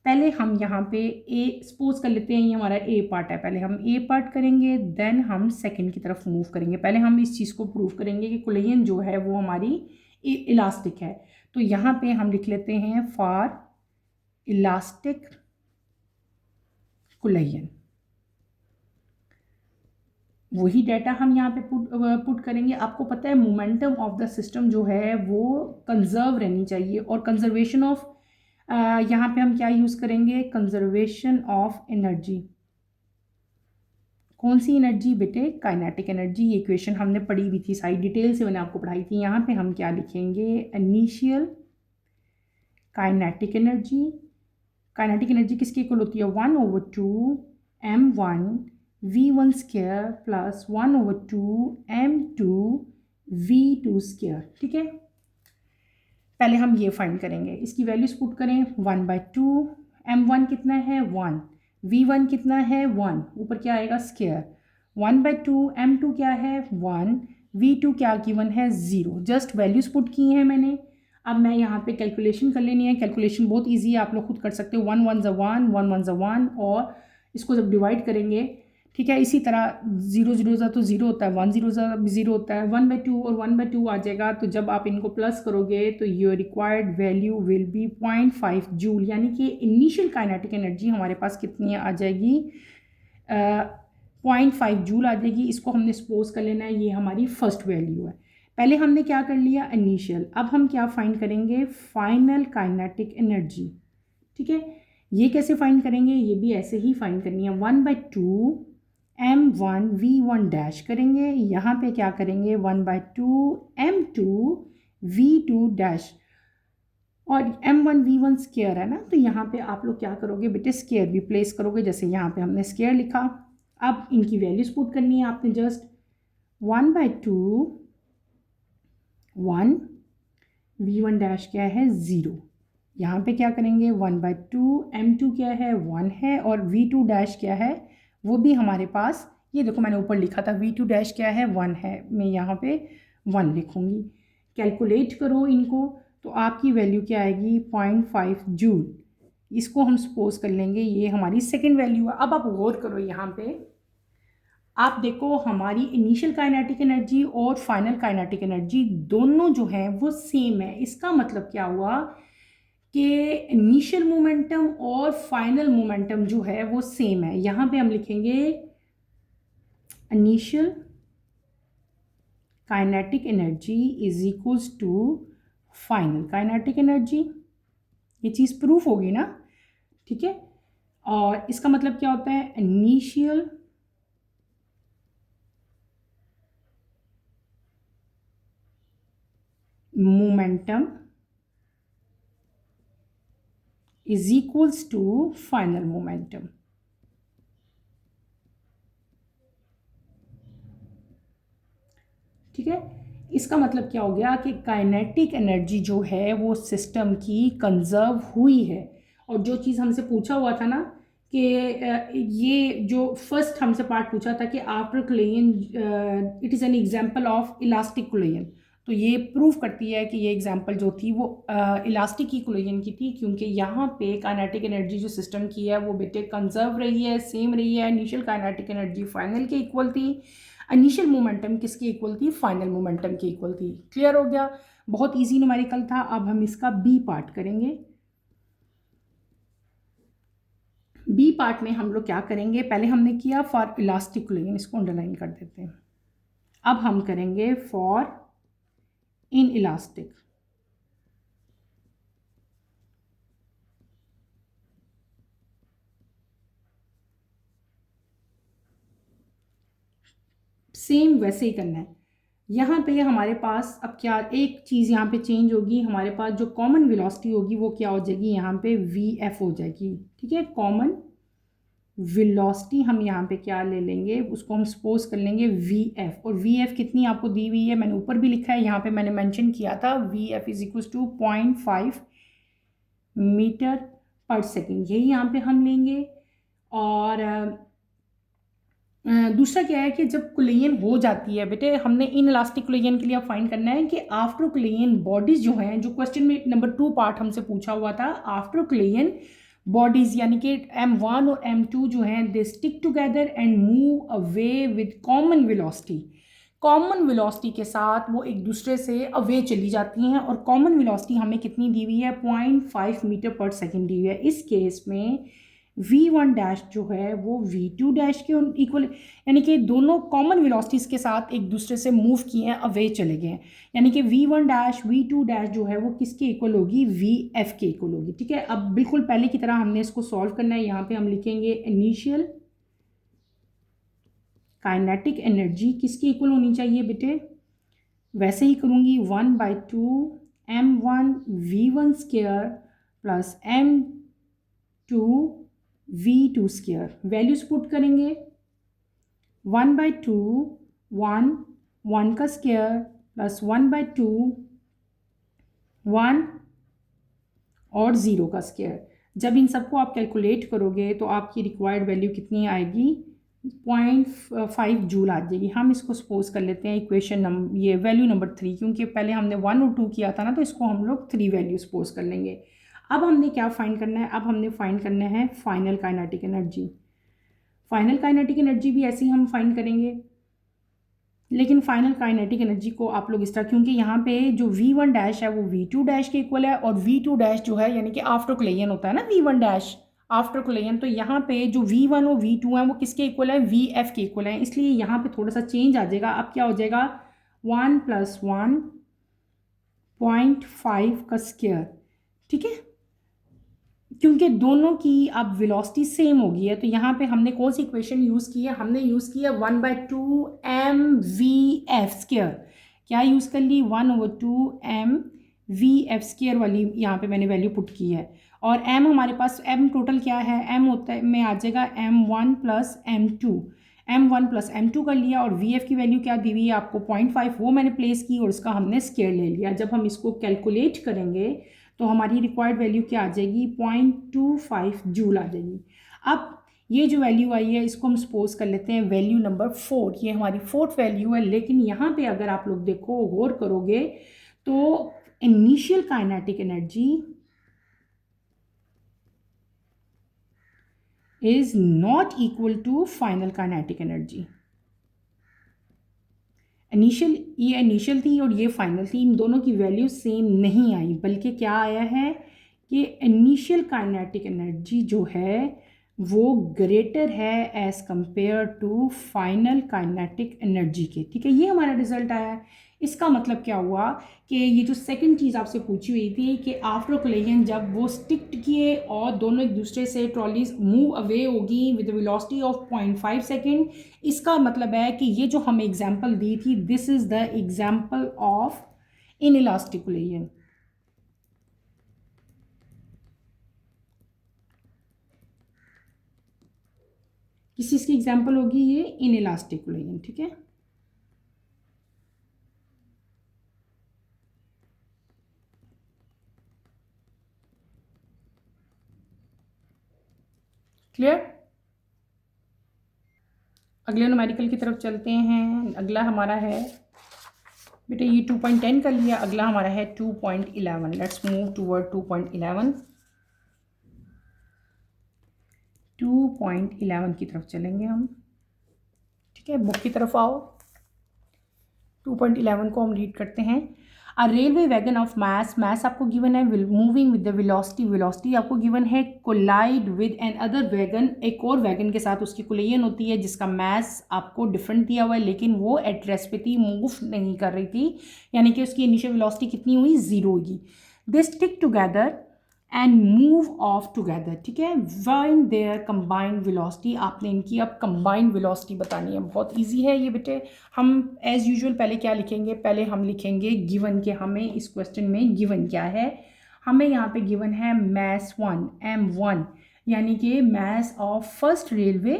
Speaker 1: पहले हम यहाँ पे ए सपोज कर लेते हैं, ये हमारा ए पार्ट है, पहले हम ए पार्ट करेंगे, देन हम सेकेंड की तरफ मूव करेंगे। पहले हम इस चीज़ को प्रूव करेंगे कि कोलाइजन जो है वो हमारी इलास्टिक है। तो यहाँ पे हम लिख लेते हैं फॉर इलास्टिक कोलाइजन, वही डाटा हम यहाँ पे पुट करेंगे। आपको पता है मोमेंटम ऑफ द सिस्टम जो है वो कंजर्व रहनी चाहिए, और कंजर्वेशन ऑफ यहाँ पे हम क्या यूज़ करेंगे, कंजर्वेशन ऑफ एनर्जी। कौन सी एनर्जी बेटे, काइनेटिक एनर्जी। ये इक्वेशन हमने पढ़ी हुई थी, सारी डिटेल से मैंने आपको पढ़ाई थी। यहाँ पे हम क्या लिखेंगे, initial kinetic energy. Kinetic energy किसके इक्वल होती है, 1/2 m1 v1 square plus 1/2 m2 v2 square, ठीक है। पहले हम ये फाइंड करेंगे, इसकी वैल्यूज पुट करें। 1/2 m1 कितना है 1, v1 कितना है 1, ऊपर क्या आएगा स्क्वायर, 1/2 m2 क्या है 1, v2 क्या गिवन है 0। जस्ट वैल्यूज पुट की हैं मैंने। अब मैं यहाँ पे कैलकुलेशन कर लेनी है। कैलकुलेशन बहुत इजी है, आप लोग खुद कर सकते हो। 1 1 ज़ा 1, 1 1 ज़ा 1, और इसको जब डिवाइड करेंगे, ठीक है, इसी तरह 0 0 ज़ा तो 0 होता है, 1 0 ज़ा 0 होता है, 1/2 और 1/2 आ जाएगा। तो जब आप इनको प्लस करोगे तो your required value will be 0.5 joule, यानी कि इनिशियल काइनेटिक एनर्जी हमारे पास कितनी आ जाएगी, 0.5 जूल आ जाएगी। इसको हमने सपोज कर लेना है, ये हमारी फर्स्ट वैल्यू है। पहले हमने क्या कर लिया, इनिशियल। अब हम क्या फाइंड करेंगे, फाइनल काइनेटिक एनर्जी, ठीक है। ये कैसे फाइंड करेंगे, ये भी ऐसे ही फाइंड करनी है। 1/2 m1 v1 डैश करेंगे, यहाँ पे क्या करेंगे 1/2 m2 v2 डैश, और m1 v1 स्क्वायर है ना, तो यहाँ पे आप लोग क्या करोगे बेटे, स्क्वायर भी प्लेस करोगे, जैसे यहाँ पे हमने स्क्वायर लिखा। अब इनकी वैल्यूज पुट करनी है आपने। जस्ट 1/2 1 v1 डैश क्या है 0, यहाँ पे क्या करेंगे 1/2, m2 क्या है 1 है, और v2 डैश क्या है वो भी हमारे पास, ये देखो मैंने ऊपर लिखा था v2 डैश क्या है 1 है, मैं यहाँ पे 1 लिखूँगी। कैलकुलेट करो इनको तो आपकी वैल्यू क्या आएगी 0.5 जूल। इसको हम सपोज कर लेंगे ये हमारी सेकेंड वैल्यू है। अब आप गौर करो यहाँ पे, आप देखो हमारी इनिशियल काइनेटिक एनर्जी और फाइनल काइनेटिक एनर्जी दोनों जो है वो सेम है। इसका मतलब क्या हुआ कि इनिशियल मोमेंटम और फाइनल मोमेंटम जो है वो सेम है। यहाँ पे हम लिखेंगे initial kinetic energy is equals to final kinetic energy. ये चीज़ प्रूफ होगी ना, ठीक है। और इसका मतलब क्या होता है, initial momentum is equals to final momentum। ठीक है, इसका मतलब क्या हो गया कि काइनेटिक एनर्जी जो है वो सिस्टम की कंजर्व हुई है। और जो चीज़ हमसे पूछा हुआ था ना कि ये जो फर्स्ट हमसे पार्ट पूछा था कि after collision it is an example of elastic collision, तो ये प्रूव करती है कि ये एग्जांपल जो थी वो इलास्टिक की कुलेन की थी, क्योंकि यहाँ पे काइनेटिक एनर्जी जो सिस्टम की है वो बेटे कंजर्व रही है, सेम रही है। इनिशियल काइनेटिक एनर्जी फाइनल के इक्वल थी, इनिशियल मोमेंटम किसकी इक्वल थी, फाइनल मोमेंटम की इक्वल थी। क्लियर हो गया, बहुत इजी न्यूमेरिकल था। अब हम इसका बी पार्ट करेंगे। बी पार्ट में हम लोग क्या करेंगे, पहले हमने किया फॉर इलास्टिक कुलेन, इसको अंडरलाइन कर देते हैं। अब हम करेंगे फॉर इन इलास्टिक। सेम वैसे ही करना है। यहाँ पे हमारे पास अब क्या, एक चीज़ यहाँ पे चेंज होगी, हमारे पास जो कॉमन वेलोसिटी होगी वो क्या हो जाएगी, यहाँ पे वी एफ हो जाएगी। ठीक है, कॉमन वेलोसिटी हम यहाँ पे क्या ले लेंगे, उसको हम सपोज कर लेंगे वी एफ। और वी एफ कितनी आपको दी हुई है, मैंने ऊपर भी लिखा है, यहाँ पे मैंने मेंशन किया था V F is equal to 0.5 metre per second, यही यहाँ पे हम लेंगे। और दूसरा क्या है कि जब कुलेन हो जाती है बेटे, हमने इन इलास्टिक कुलेन के लिए अब फाइंड करना है कि आफ्टर कुलेन बॉडीज जो हैं, जो क्वेश्चन में नंबर 2 पार्ट हमसे पूछा हुआ था, आफ्टर कुलेन बॉडीज यानी कि m1 और m2 जो हैं दे stick together and move away with common velocity. Common velocity के साथ वो एक दूसरे से अवे चली जाती हैं, और कॉमन वेलोसिटी हमें कितनी दी हुई है 0.5 मीटर पर सेकेंड दी हुई है। इस केस में v1 डैश जो है वो v2 डैश के इक्वल, यानी कि दोनों कॉमन वेलोसिटीज़ के साथ एक दूसरे से मूव किए हैं, अवे चले गए हैं, यानी कि v1 डैश v2 डैश जो है वो किसके इक्वल होगी, vf के इक्वल होगी। ठीक है, अब बिल्कुल पहले की तरह हमने इसको सॉल्व करना है। यहाँ पे हम लिखेंगे इनिशियल काइनेटिक एनर्जी किसकी इक्वल होनी चाहिए बेटे, वैसे ही करूँगी 1/2 m1 v1 square plus m2 v2 square. Values put करेंगे 1/2 1 का स्क्वायर प्लस 1/2 1 और 0 का स्क्वायर। जब इन सबको आप कैलकुलेट करोगे तो आपकी रिक्वायर्ड वैल्यू कितनी आएगी, 0.5 जूल आ जाएगी। हम इसको सपोज कर लेते हैं इक्वेशन नंबर, ये वैल्यू नंबर 3, क्योंकि पहले हमने 1 और 2 किया था ना, तो इसको हम लोग 3 वैल्यू सपोज कर लेंगे। अब हमने क्या फाइंड करना है, अब हमने फाइंड करना है final kinetic energy. Final kinetic energy भी ऐसे ही हम फाइंड करेंगे, लेकिन फाइनल काइनेटिक एनर्जी को आप लोग इस तरह, क्योंकि यहाँ पे जो v1 डैश है वो v2 डैश के इक्वल है, और v2 डैश जो है यानी कि आफ्टर कुलेन होता है ना v1 डैश आफ्टर कुलेन, तो यहाँ पे जो v1 और v2 है वो किसके इक्वल है, vf के इक्वल है। इसलिए यहाँ पे थोड़ा सा चेंज आ जाएगा। अब क्या हो जाएगा 1 + 1.5 का स्क्वायर। ठीक है, क्योंकि दोनों की अब वेलोसिटी सेम हो गई है, तो यहाँ पे हमने कौन सी इक्वेशन यूज़ की है, हमने यूज़ किया 1/2 mvf स्क्वायर। क्या यूज़ कर ली, 1/2 mvf स्क्वायर वाली यहाँ पे मैंने वैल्यू पुट की है। और m हमारे पास m टोटल क्या है, m होता है में आ जाएगा m1 + m2। m1 plus m2 कर लिया और vf की वैल्यू क्या दी हुई है आपको 0.5, वो मैंने प्लेस की और इसका हमने स्क्वायर ले लिया। जब हम इसको कैलकुलेट करेंगे तो हमारी रिक्वायर्ड वैल्यू क्या आ जाएगी, 0.25 जूल आ जाएगी। अब ये जो वैल्यू आई है इसको हम सपोज कर लेते हैं वैल्यू नंबर 4, ये हमारी 4th वैल्यू है। लेकिन यहाँ पे अगर आप लोग देखो, गौर करोगे तो initial kinetic energy is not equal to final kinetic energy. ये इनिशियल थी और ये फाइनल थी, इन दोनों की वैल्यू सेम नहीं आई, बल्कि क्या आया है कि इनिशियल काइनेटिक एनर्जी जो है वो ग्रेटर है as compare to final kinetic energy के। ठीक है, ये हमारा रिजल्ट आया है। इसका मतलब क्या हुआ कि ये जो सेकंड चीज़ आपसे पूछी हुई थी कि आफ्टर कोलिजन जब वो स्टिक किए और दोनों एक दूसरे से ट्रॉलीज मूव अवे होगी विद वेलोसिटी ऑफ 0.5 सेकेंड, इसका मतलब है कि ये जो हमें एग्जांपल दी थी, this is the example of inelastic collision. किस चीज़ की एग्जांपल होगी ये, इनइलास्टिक कोलिजन। ठीक है, क्लियर। अगले न्यूमेरिकल की तरफ चलते हैं। अगला हमारा है बेटे, ये 2.10 कर लिया, अगला हमारा है 2.11। Let's move toward 2.11। 2.11 की तरफ चलेंगे हम। ठीक है, बुक की तरफ आओ। 2.11 को हम रीड करते हैं। A railway wagon of mass आपको गिवन है, मूविंग विद द वेलोसिटी आपको गिवन है, collide with another wagon, एक और वैगन के साथ उसकी कोलिजन होती है जिसका मैस आपको डिफरेंट दिया हुआ है, लेकिन वो एट रेस्ट पे थी, मूव नहीं कर रही थी, यानी कि उसकी इनिशियल वेलोसिटी कितनी हुई, 0 होगी। दे stick together and move of together. ठीक है, फाइंड देयर कंबाइंड वेलोसिटी। आपने इनकी अब कंबाइंड वेलोसिटी बतानी है। बहुत इजी है ये बेटे। हम एज यूजुअल पहले क्या लिखेंगे, पहले हम लिखेंगे गिवन के, हमें इस क्वेश्चन में गिवन क्या है। हमें यहाँ पे गिवन है मैस 1 m1, यानी कि mass of first railway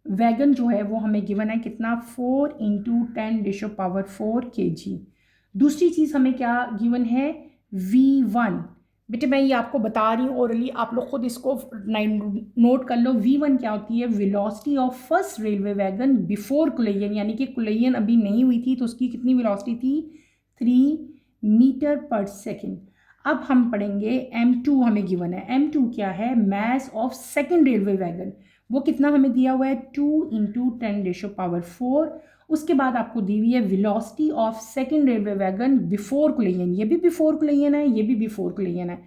Speaker 1: wagon जो है वो हमें गिवन है कितना, 4 × 10⁻⁴ kg। दूसरी चीज़ हमें क्या गिवन है, v1। बेटे मैं ये आपको बता रही हूँ ओरली, आप लोग खुद इसको नोट कर लो। v1 क्या होती है, velocity of first railway wagon before collision, यानी कि कोलिजन अभी नहीं हुई थी तो उसकी कितनी वेलोसिटी थी, 3 मीटर पर सेकेंड। अब हम पढ़ेंगे m2 हमें गिवन है। m2 क्या है, mass of second railway wagon, वो कितना हमें दिया हुआ है, 2 × 10⁻⁴। उसके बाद आपको दी हुई है velocity of second railway wagon before collision, ये भी बिफोर कोलिजन है, ये भी बिफोर कोलिजन है,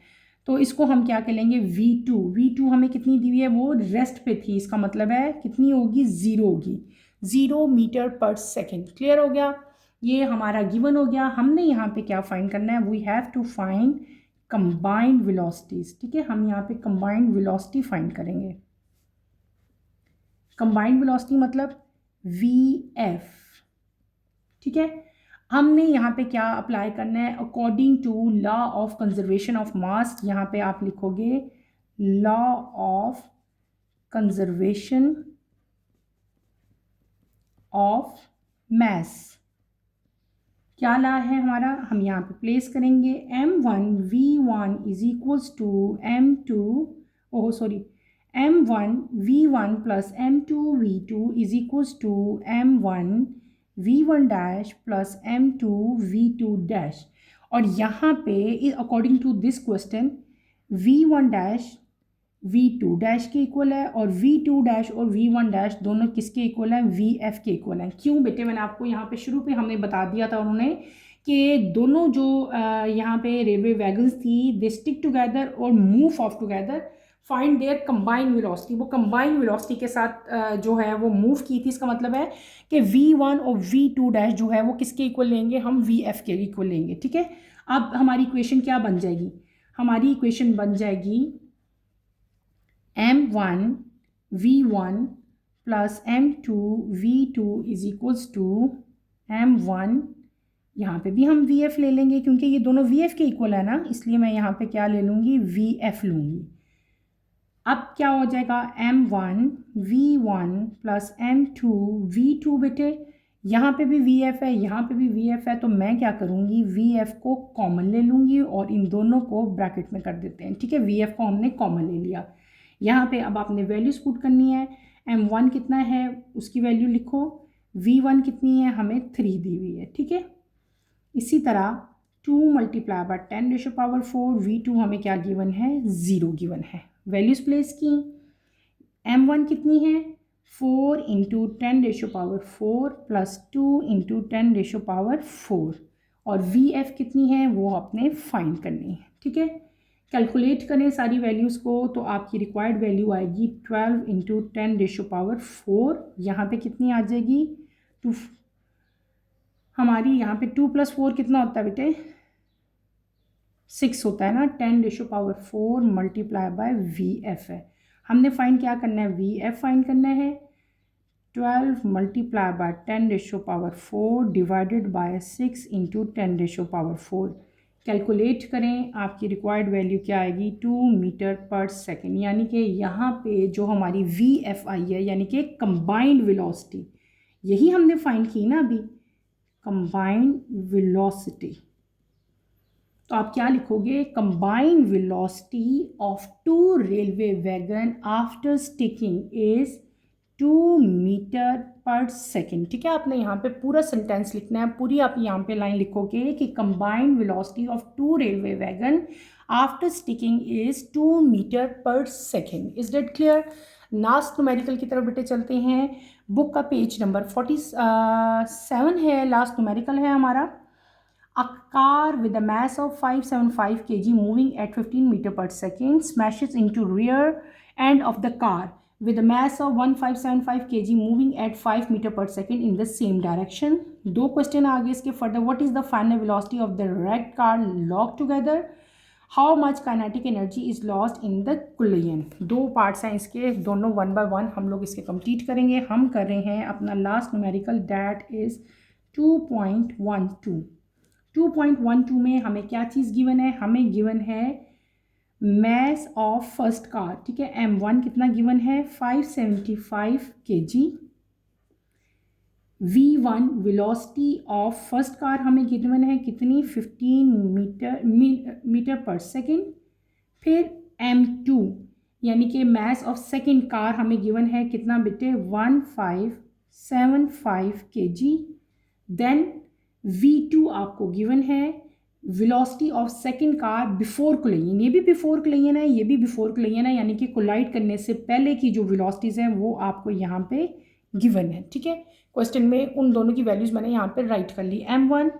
Speaker 1: तो इसको हम क्या कहेंगे, v2 हमें कितनी दी हुई है, वो रेस्ट पे थी, इसका मतलब है कितनी होगी, 0 होगी, 0 मीटर पर सेकेंड। क्लियर हो गया, ये हमारा गिवन हो गया। हमने यहाँ पे क्या फाइंड करना है, we have to find combined velocities. ठीक है, हम यहाँ पे कंबाइंड वेलोसिटी फाइंड करेंगे। कंबाइंड वेलोसिटी मतलब vf। ठीक है, हमने यहाँ पे क्या अप्लाई करना है, according to law of conservation of mass. यहाँ पे आप लिखोगे law of conservation of mass. क्या लॉ है हमारा, हम यहाँ पे प्लेस करेंगे, m1 v1 is equals to m1 v1 plus m2 v2 is equals to m1 v1 dash plus m2 v2 dash. और यहाँ पे according to this question v1 dash v2 dash के इक्वल है और v2 डैश और v1 डैश दोनों किसके इक्वल है, vf के इक्वल है। क्यों बेटे, मैंने आपको यहाँ पे शुरू पे हमें बता दिया था उन्होंने कि दोनों जो यहाँ पे रेलवे वैगन्स थी, दे स्टिक टुगेदर और move of together, find their combined velocity. वो कंबाइंड वेलोसिटी के साथ जो है वो मूव की थी। इसका मतलब है कि v1 और v2 डैश जो है वो किसके इक्वल लेंगे, हम vf के इक्वल लेंगे। ठीक है, अब हमारी इक्वेशन क्या बन जाएगी, हमारी इक्वेशन बन जाएगी m1 v1 plus m2 v2 is equals to m1, यहाँ पे भी हम vf ले लेंगे क्योंकि ये दोनों vf के इक्वल है ना, इसलिए मैं यहाँ पे क्या ले लूँगी, vf लूँगी। अब क्या हो जाएगा, m1 v1 plus m2 v2 बेटे, यहाँ पे भी vf है, यहाँ पे भी vf है, तो मैं क्या करूँगी, vf को कॉमन ले लूँगी और इन दोनों को ब्रैकेट में कर देते हैं, ठीक है। vf को हमने कॉमन ले लिया। यहाँ पे अब आपने वैल्यूज पुट करनी है। m1 कितना है उसकी वैल्यू लिखो, v1 कितनी है, हमें 3 दी हुई है, ठीक है। इसी तरह 2 मल्टीप्लाई बाय 10⁴, v2 हमें क्या गिवन है, 0 गिवन है। वैल्यूज प्लेस की, m1 कितनी है, 4 इंटू 10⁴ प्लस 2 इंटू 10⁴, और vf कितनी है वो आपने फाइंड करनी है, ठीक है। कैलकुलेट करें सारी वैल्यूज़ को, तो आपकी रिक्वायर्ड वैल्यू आएगी 12 इंटू 10⁴। यहाँ पे कितनी आ जाएगी, 2, हमारी यहाँ पे 2 + 4 कितना होता है बेटे, 6 होता है ना। 10⁴ मल्टीप्लाई बाय vf है, हमने फाइंड क्या करना है, vf फाइंड करना है। 12 multiply by 10⁴ divided by 6 into 10⁴। Calculate करें, आपकी रिक्वायर्ड वैल्यू क्या आएगी, 2 मीटर पर सेकेंड। यानी कि यहाँ पे जो हमारी vf आई है, यानी कि कंबाइंड वेलोसिटी, यही हमने फाइंड की ना अभी, कंबाइंड वेलोसिटी। तो आप क्या लिखोगे, combined velocity of 2 railway wagon after sticking is 2 metre per second, ठीक है। आपने यहाँ पे पूरा सेंटेंस लिखना है, पूरी आप यहाँ पे लाइन लिखोगे कि combined velocity of 2 railway wagon after sticking is 2 metre per second. Is that clear. Last numerical की तरफ बेटे चलते हैं। बुक का पेज नंबर 47 है, लास्ट न्यूमेरिकल है हमारा। A car with a mass of 575 kg moving at 15 meter per second smashes into rear end of the car with a mass of 1575 kg moving at 5 meter per second in the same direction. दो क्वेश्चन आगे इसके further. What is the final velocity of the wrecked car locked together? How much kinetic energy is lost in the collision? दो पार्ट्स हैं इसके, दोनों 1 by 1 हम लोग इसके कंप्लीट करेंगे। हम कर रहे हैं अपना लास्ट न्यूमेरिकल, दैट इज 2.12। 2.12 में हमें क्या चीज़ गिवन है, हमें गिवन है मैस ऑफ फर्स्ट कार, ठीक है। m1 कितना गिवन है, 575 kg। v1 velocity of first car हमें गिवन है कितनी, 15 मीटर पर सेकेंड। फिर m2 यानी कि मैस ऑफ सेकेंड कार हमें गिवन है कितना बेटे, 1575 kg। देन v2 आपको गिवन है velocity of second car before collision, ये भी बिफोर कोलाइजन है, ये भी बिफोर कोलाइजन है, यानी कि कोलाइड करने से पहले की जो वेलोसिटीज़ हैं वो आपको यहाँ पे गिवन है, ठीक है। क्वेश्चन में उन दोनों की वैल्यूज़ मैंने यहाँ पे राइट कर ली। m1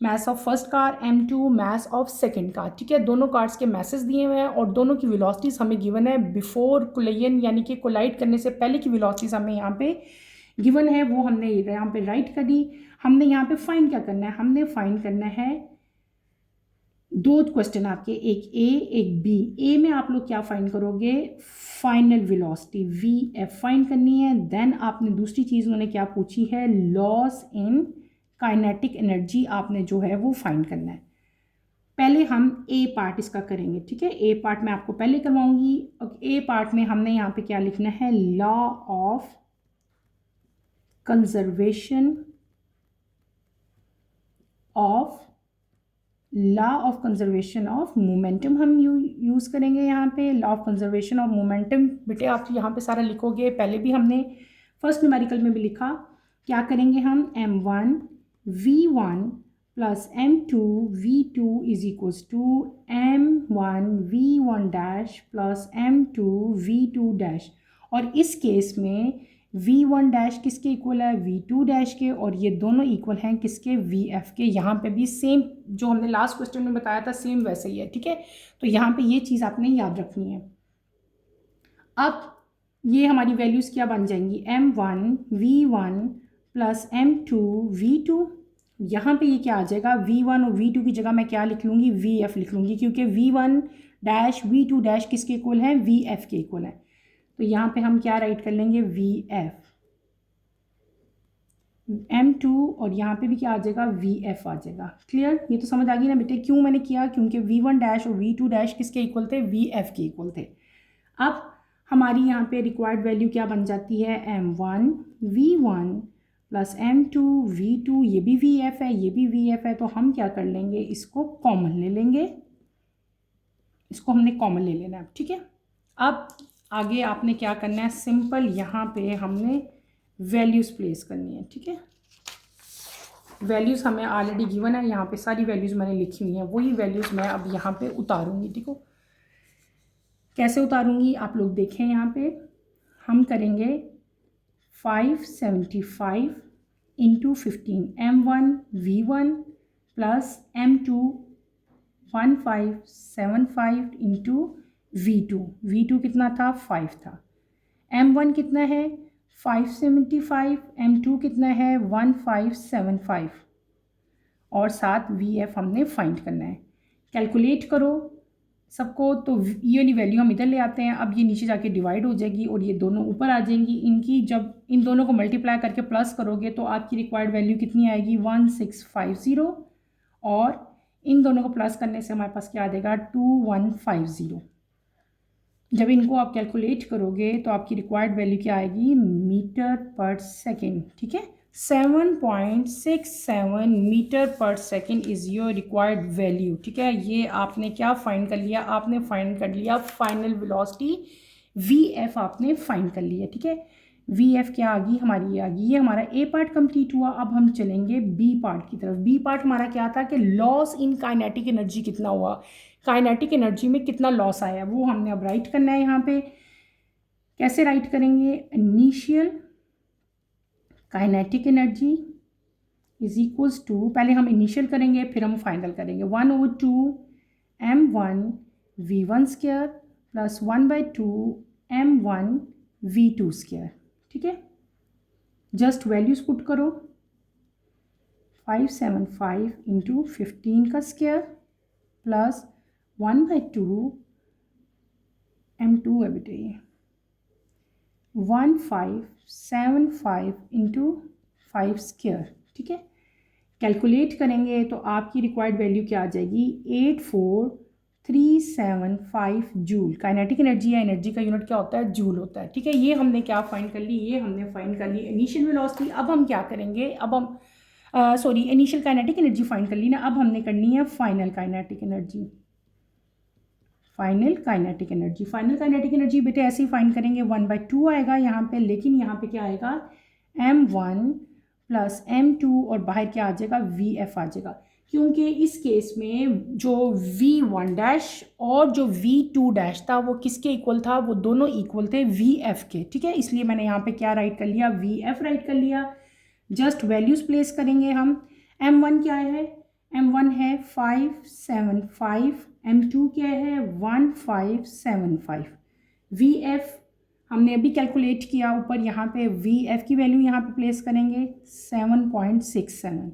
Speaker 1: mass of first car, m2 mass of second car, ठीक है। दोनों कार्स के मैसेज दिए हुए हैं और दोनों की वेलोसिटीज़ हमें गिवन है बिफोर कोलाइजन, यानी कि कोलाइड करने से पहले की वेलोसिटीज़ हमें यहाँ पे गिवन है, वो हमने यहाँ पे राइट कर दी। हमने यहाँ पे फाइंड क्या करना है, हमने फाइंड करना है दो क्वेश्चन आपके, एक ए एक बी। ए में आप लोग क्या फाइंड करोगे, फाइनल वेलोसिटी vf फाइंड करनी है। देन आपने दूसरी चीज़ उन्होंने क्या पूछी है, लॉस इन काइनेटिक एनर्जी आपने जो है वो फाइंड करना है। पहले हम ए पार्ट इसका करेंगे, ठीक है। ए पार्ट मैं आपको पहले करवाऊंगी। ए पार्ट में हमने यहाँ पे क्या लिखना है, law of conservation of momentum हम यूज़ करेंगे यहाँ पे। Law of conservation of momentum बेटे आप यहाँ पे सारा लिखोगे, पहले भी हमने फर्स्ट न्यूमेरिकल में भी लिखा। क्या करेंगे हम, m1 v1 plus m2 v2 is equals to m1 v1 dash plus m2 v2 dash. और इस केस में v1 डैश किसके इक्वल है, v2 डैश के, और ये दोनों इक्वल हैं किसके, vf के। यहाँ पे भी सेम जो हमने लास्ट क्वेश्चन में बताया था सेम वैसे ही है, ठीक है। तो यहाँ पे ये चीज़ आपने याद रखनी है। अब ये हमारी वैल्यूज़ क्या बन जाएंगी, m1 v1 plus m2 v2। यहाँ पे ये क्या आ जाएगा, v1 और v2 की जगह मैं क्या लिख लूँगी, vf लिख लूँगी, क्योंकि v1 डैश v2 डैश किसके इक्वल है, vf के इक्वल है। तो यहाँ पे हम क्या राइट कर लेंगे, vf m2, और यहाँ पे भी क्या आ जाएगा, vf आ जाएगा। क्लियर, ये तो समझ आ गई ना बेटे, क्यों मैंने किया, क्योंकि v1 डैश और v2 डैश किसके इक्वल थे, vf के इक्वल थे। अब हमारी यहाँ पे रिक्वायर्ड वैल्यू क्या बन जाती है, m1 v1 plus m2 v2, ये भी vf है, ये भी vf है, तो हम क्या कर लेंगे, इसको कॉमन ले लेंगे, इसको हमने कॉमन ले लेना है, ठीक है। अब आगे आपने क्या करना है, सिंपल यहाँ पे हमने वैल्यूज़ प्लेस करनी है, ठीक है। वैल्यूज़ हमें ऑलरेडी गिवन है, यहाँ पे सारी वैल्यूज़ मैंने लिखी हुई हैं, वही वैल्यूज़ मैं अब यहाँ पे उतारूँगी, ठीक है। कैसे उतारूँगी आप लोग देखें, यहाँ पे हम करेंगे 575 into 15, m1 v1 plus m2 1575 into v2 कितना था, 5 था। m1 कितना है 575, m2 कितना है 1575 और साथ vf हमने फाइंड करना है। कैलकुलेट करो सबको, तो ये वाली वैल्यू हम इधर ले आते हैं। अब ये नीचे जाके डिवाइड हो जाएगी और ये दोनों ऊपर आ जाएंगी। इनकी जब इन दोनों को मल्टीप्लाई करके प्लस करोगे तो आपकी रिक्वायर्ड वैल्यू कितनी आएगी, 1650, और इन दोनों को प्लस करने से हमारे पास क्या आ जाएगा, 2150। जब इनको आप कैलकुलेट करोगे तो आपकी रिक्वायर्ड वैल्यू क्या आएगी, मीटर पर सेकेंड, ठीक है। 7.67 metre per second is your required value, ठीक है। ये आपने क्या फाइंड कर लिया, आपने फाइंड कर लिया फाइनल वेलोसिटी वी आपने फाइंड कर लिया, ठीक है। क्या आ गई हमारी, ये आ गई। ये हमारा ए पार्ट कंप्लीट हुआ। अब हम चलेंगे बी पार्ट की तरफ। बी पार्ट हमारा क्या था कि लॉस इन काइनेटिक एनर्जी कितना हुआ, काइनेटिक एनर्जी में कितना लॉस आया, वो हमने अब राइट करना है। यहाँ पे कैसे राइट करेंगे, initial kinetic energy is equals to, पहले हम इनिशियल करेंगे फिर हम फाइनल करेंगे, 1/2 m1 v1 square plus 1/2 m1 v2 square, ठीक है। जस्ट वैल्यूज पुट करो, 575 इंटू 15 का स्क्वायर प्लस 1/2 m2 है बेटे, 1575 इंटू 5 स्क्वायर, ठीक है। कैलकुलेट करेंगे तो आपकी रिक्वायर्ड वैल्यू क्या आ जाएगी, 84375 जूल। काइनेटिक एनर्जी या एनर्जी का यूनिट क्या होता है, जूल होता है, ठीक है। ये हमने क्या फाइंड कर ली, ये हमने फाइंड कर ली इनिशियल वेलोसिटी। अब हम क्या करेंगे, अब हम इनिशियल काइनेटिक एनर्जी फाइंड कर ली ना, अब हमने करनी है final kinetic energy. Final kinetic energy बेटे ऐसे ही फाइंड करेंगे, 1/2 आएगा यहाँ पे, लेकिन यहाँ पे क्या आएगा, m1 प्लस m2 और बाहर क्या आ जाएगा, vf आ जाएगा। क्योंकि इस केस में जो v1 डैश और जो v2 डैश था वो किसके इक्वल था, वो दोनों इक्वल थे vf के, ठीक है। इसलिए मैंने यहाँ पे क्या राइट कर लिया, vf राइट कर लिया। जस्ट वैल्यूज प्लेस करेंगे हम। m1 क्या है, m1 है 575, m2 क्या है 1575, vf हमने अभी कैलकुलेट किया ऊपर, यहाँ पे vf की वैल्यू यहाँ पे प्लेस करेंगे 7.67।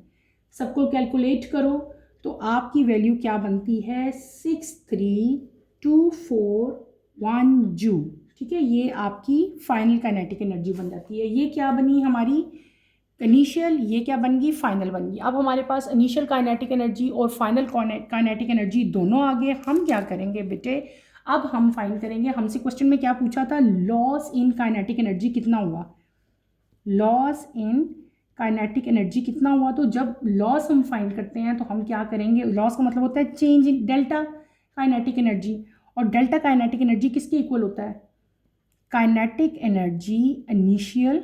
Speaker 1: सबको कैलकुलेट करो तो आपकी वैल्यू क्या बनती है, 63241 जूल, ठीक है। ये आपकी फाइनल काइनेटिक एनर्जी बन जाती है। ये क्या बनी हमारी इनिशियल, ये क्या बन गई, फाइनल बन गई। अब हमारे पास इनिशियल काइनेटिक एनर्जी और फाइनल काइनेटिक एनर्जी दोनों आ गए। हम क्या करेंगे बेटे, अब हम फाइंड करेंगे, हमसे क्वेश्चन में क्या पूछा था, लॉस इन काइनेटिक एनर्जी कितना हुआ, लॉस इन काइनेटिक एनर्जी कितना हुआ। तो जब लॉस हम फाइंड करते हैं तो हम क्या करेंगे, लॉस का मतलब होता है change in delta kinetic energy, और डेल्टा काइनेटिक एनर्जी किसके इक्वल होता है, kinetic energy initial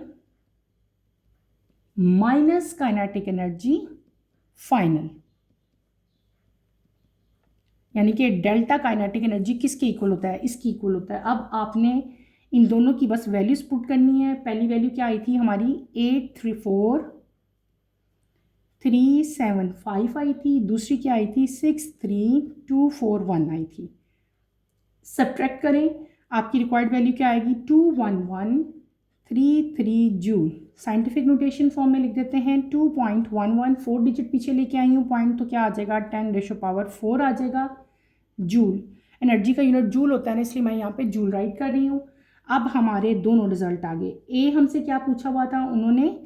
Speaker 1: minus kinetic energy final, यानी कि डेल्टा काइनेटिक एनर्जी किसके इक्वल होता है, इसकी इक्वल होता है। अब आपने इन दोनों की बस वैल्यूज पुट करनी है। पहली वैल्यू क्या आई थी हमारी, 834,375 आई थी, दूसरी क्या आई थी 63241 आई थी। सब्ट्रैक्ट करें, आपकी रिक्वायर्ड वैल्यू क्या आएगी, 21133 जूल। साइंटिफिक नोटेशन फॉर्म में लिख देते हैं, 2.11, 4 डिजिट पीछे लेके आई हूँ पॉइंट, तो क्या आ जाएगा 10⁻⁴ आ जाएगा जूल। एनर्जी का यूनिट जूल होता है ना, इसलिए मैं यहाँ पे जूल राइट कर रही हूँ। अब हमारे दोनों रिजल्ट आ गए। ए हमसे क्या पूछा हुआ था, उन्होंने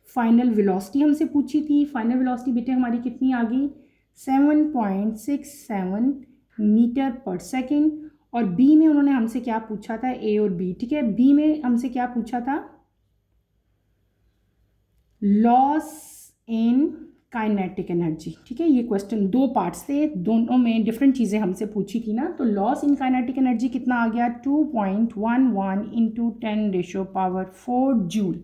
Speaker 1: फाइनल वेलोसिटी हमसे पूछी थी। फाइनल वेलोसिटी बेटे हमारी कितनी आ गई, 7.67 मीटर पर सेकेंड, और बी में उन्होंने हमसे क्या पूछा था, ए और बी, ठीक है। बी में हमसे क्या पूछा था, लॉस इन काइनेटिक एनर्जी, ठीक है। ये क्वेश्चन दो पार्ट्स थे, दोनों में डिफरेंट चीज़ें हमसे पूछी थी ना। तो लॉस इन काइनेटिक एनर्जी कितना आ गया, 2.11 इंटू 10⁴ जूल।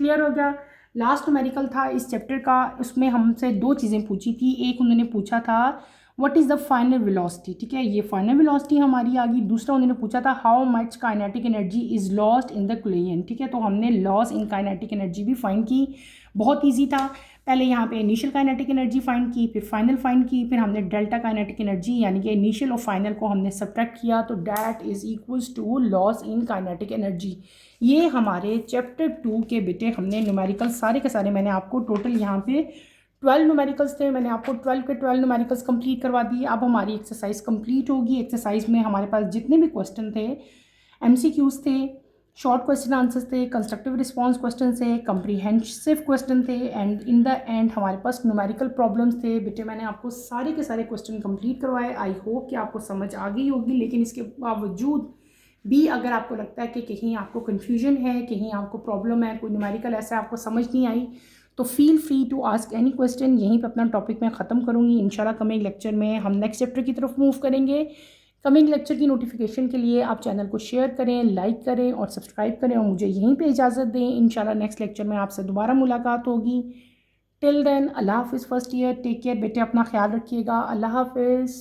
Speaker 1: क्लियर हो गया। लास्ट न्यूमेरिकल था इस चैप्टर का, उसमें हमसे दो चीज़ें पूछी थी। एक उन्होंने पूछा था what is the final velocity, ठीक है, ये फाइनल वेलोसिटी हमारी आ गई। दूसरा उन्होंने पूछा था how much kinetic energy is lost in the collision, ठीक है। तो हमने लॉस इन काइनेटिक एनर्जी भी फाइंड की, बहुत ईजी था। पहले यहाँ पे इनिशियल काइनेटिक एनर्जी फाइंड की, फिर फाइनल फाइंड की, फिर हमने डेल्टा काइनेटिक एनर्जी यानी कि इनिशियल और फाइनल को हमने सब्ट्रैक्ट किया, तो that is equals to loss in kinetic energy. ये हमारे चैप्टर 2 के बेटे हमने न्यूमेरिकल सारे के सारे, मैंने आपको टोटल यहाँ पे 12 न्यूमेरिकल्स थे, मैंने आपको 12 के 12 न्यूमेरिकल्स कंप्लीट करवा दिए। अब हमारी एक्सरसाइज कंप्लीट होगी। एक्सरसाइज में हमारे पास जितने भी क्वेश्चन थे, एमसीक्यूज थे, शॉर्ट क्वेश्चन आंसर्स थे, कंस्ट्रक्टिव रिस्पॉन्स क्वेश्चन थे, कम्प्रीहेंसिव क्वेश्चन थे, एंड इन द एंड हमारे पास न्यूमेरिकल प्रॉब्लम्स थे। बेटे मैंने आपको सारे के सारे क्वेश्चन कंप्लीट करवाए। आई होप कि आपको समझ आ गई होगी, लेकिन इसके बावजूद भी अगर आपको लगता है कि कहीं आपको कन्फ्यूजन है, कहीं आपको प्रॉब्लम है, कोई न्यूमेरिकल ऐसा आपको समझ नहीं आई, तो feel free to ask any question. यहीं पे अपना टॉपिक मैं ख़त्म करूँगी। इंशाल्लाह कमिंग लेक्चर में हम नेक्स्ट चैप्टर की तरफ मूव करेंगे। कमिंग लेक्चर की नोटिफिकेशन के लिए आप चैनल को शेयर करें, लाइक करें और सब्सक्राइब करें, और मुझे यहीं पे इजाज़त दें। इंशाल्लाह नेक्स्ट लेक्चर में आपसे दोबारा मुलाकात होगी। टिल देन अल्लाह हाफिज़ फर्स्ट ईयर, टेक केयर बेटे, अपना ख्याल रखिएगा। अल्लाह हाफिज़।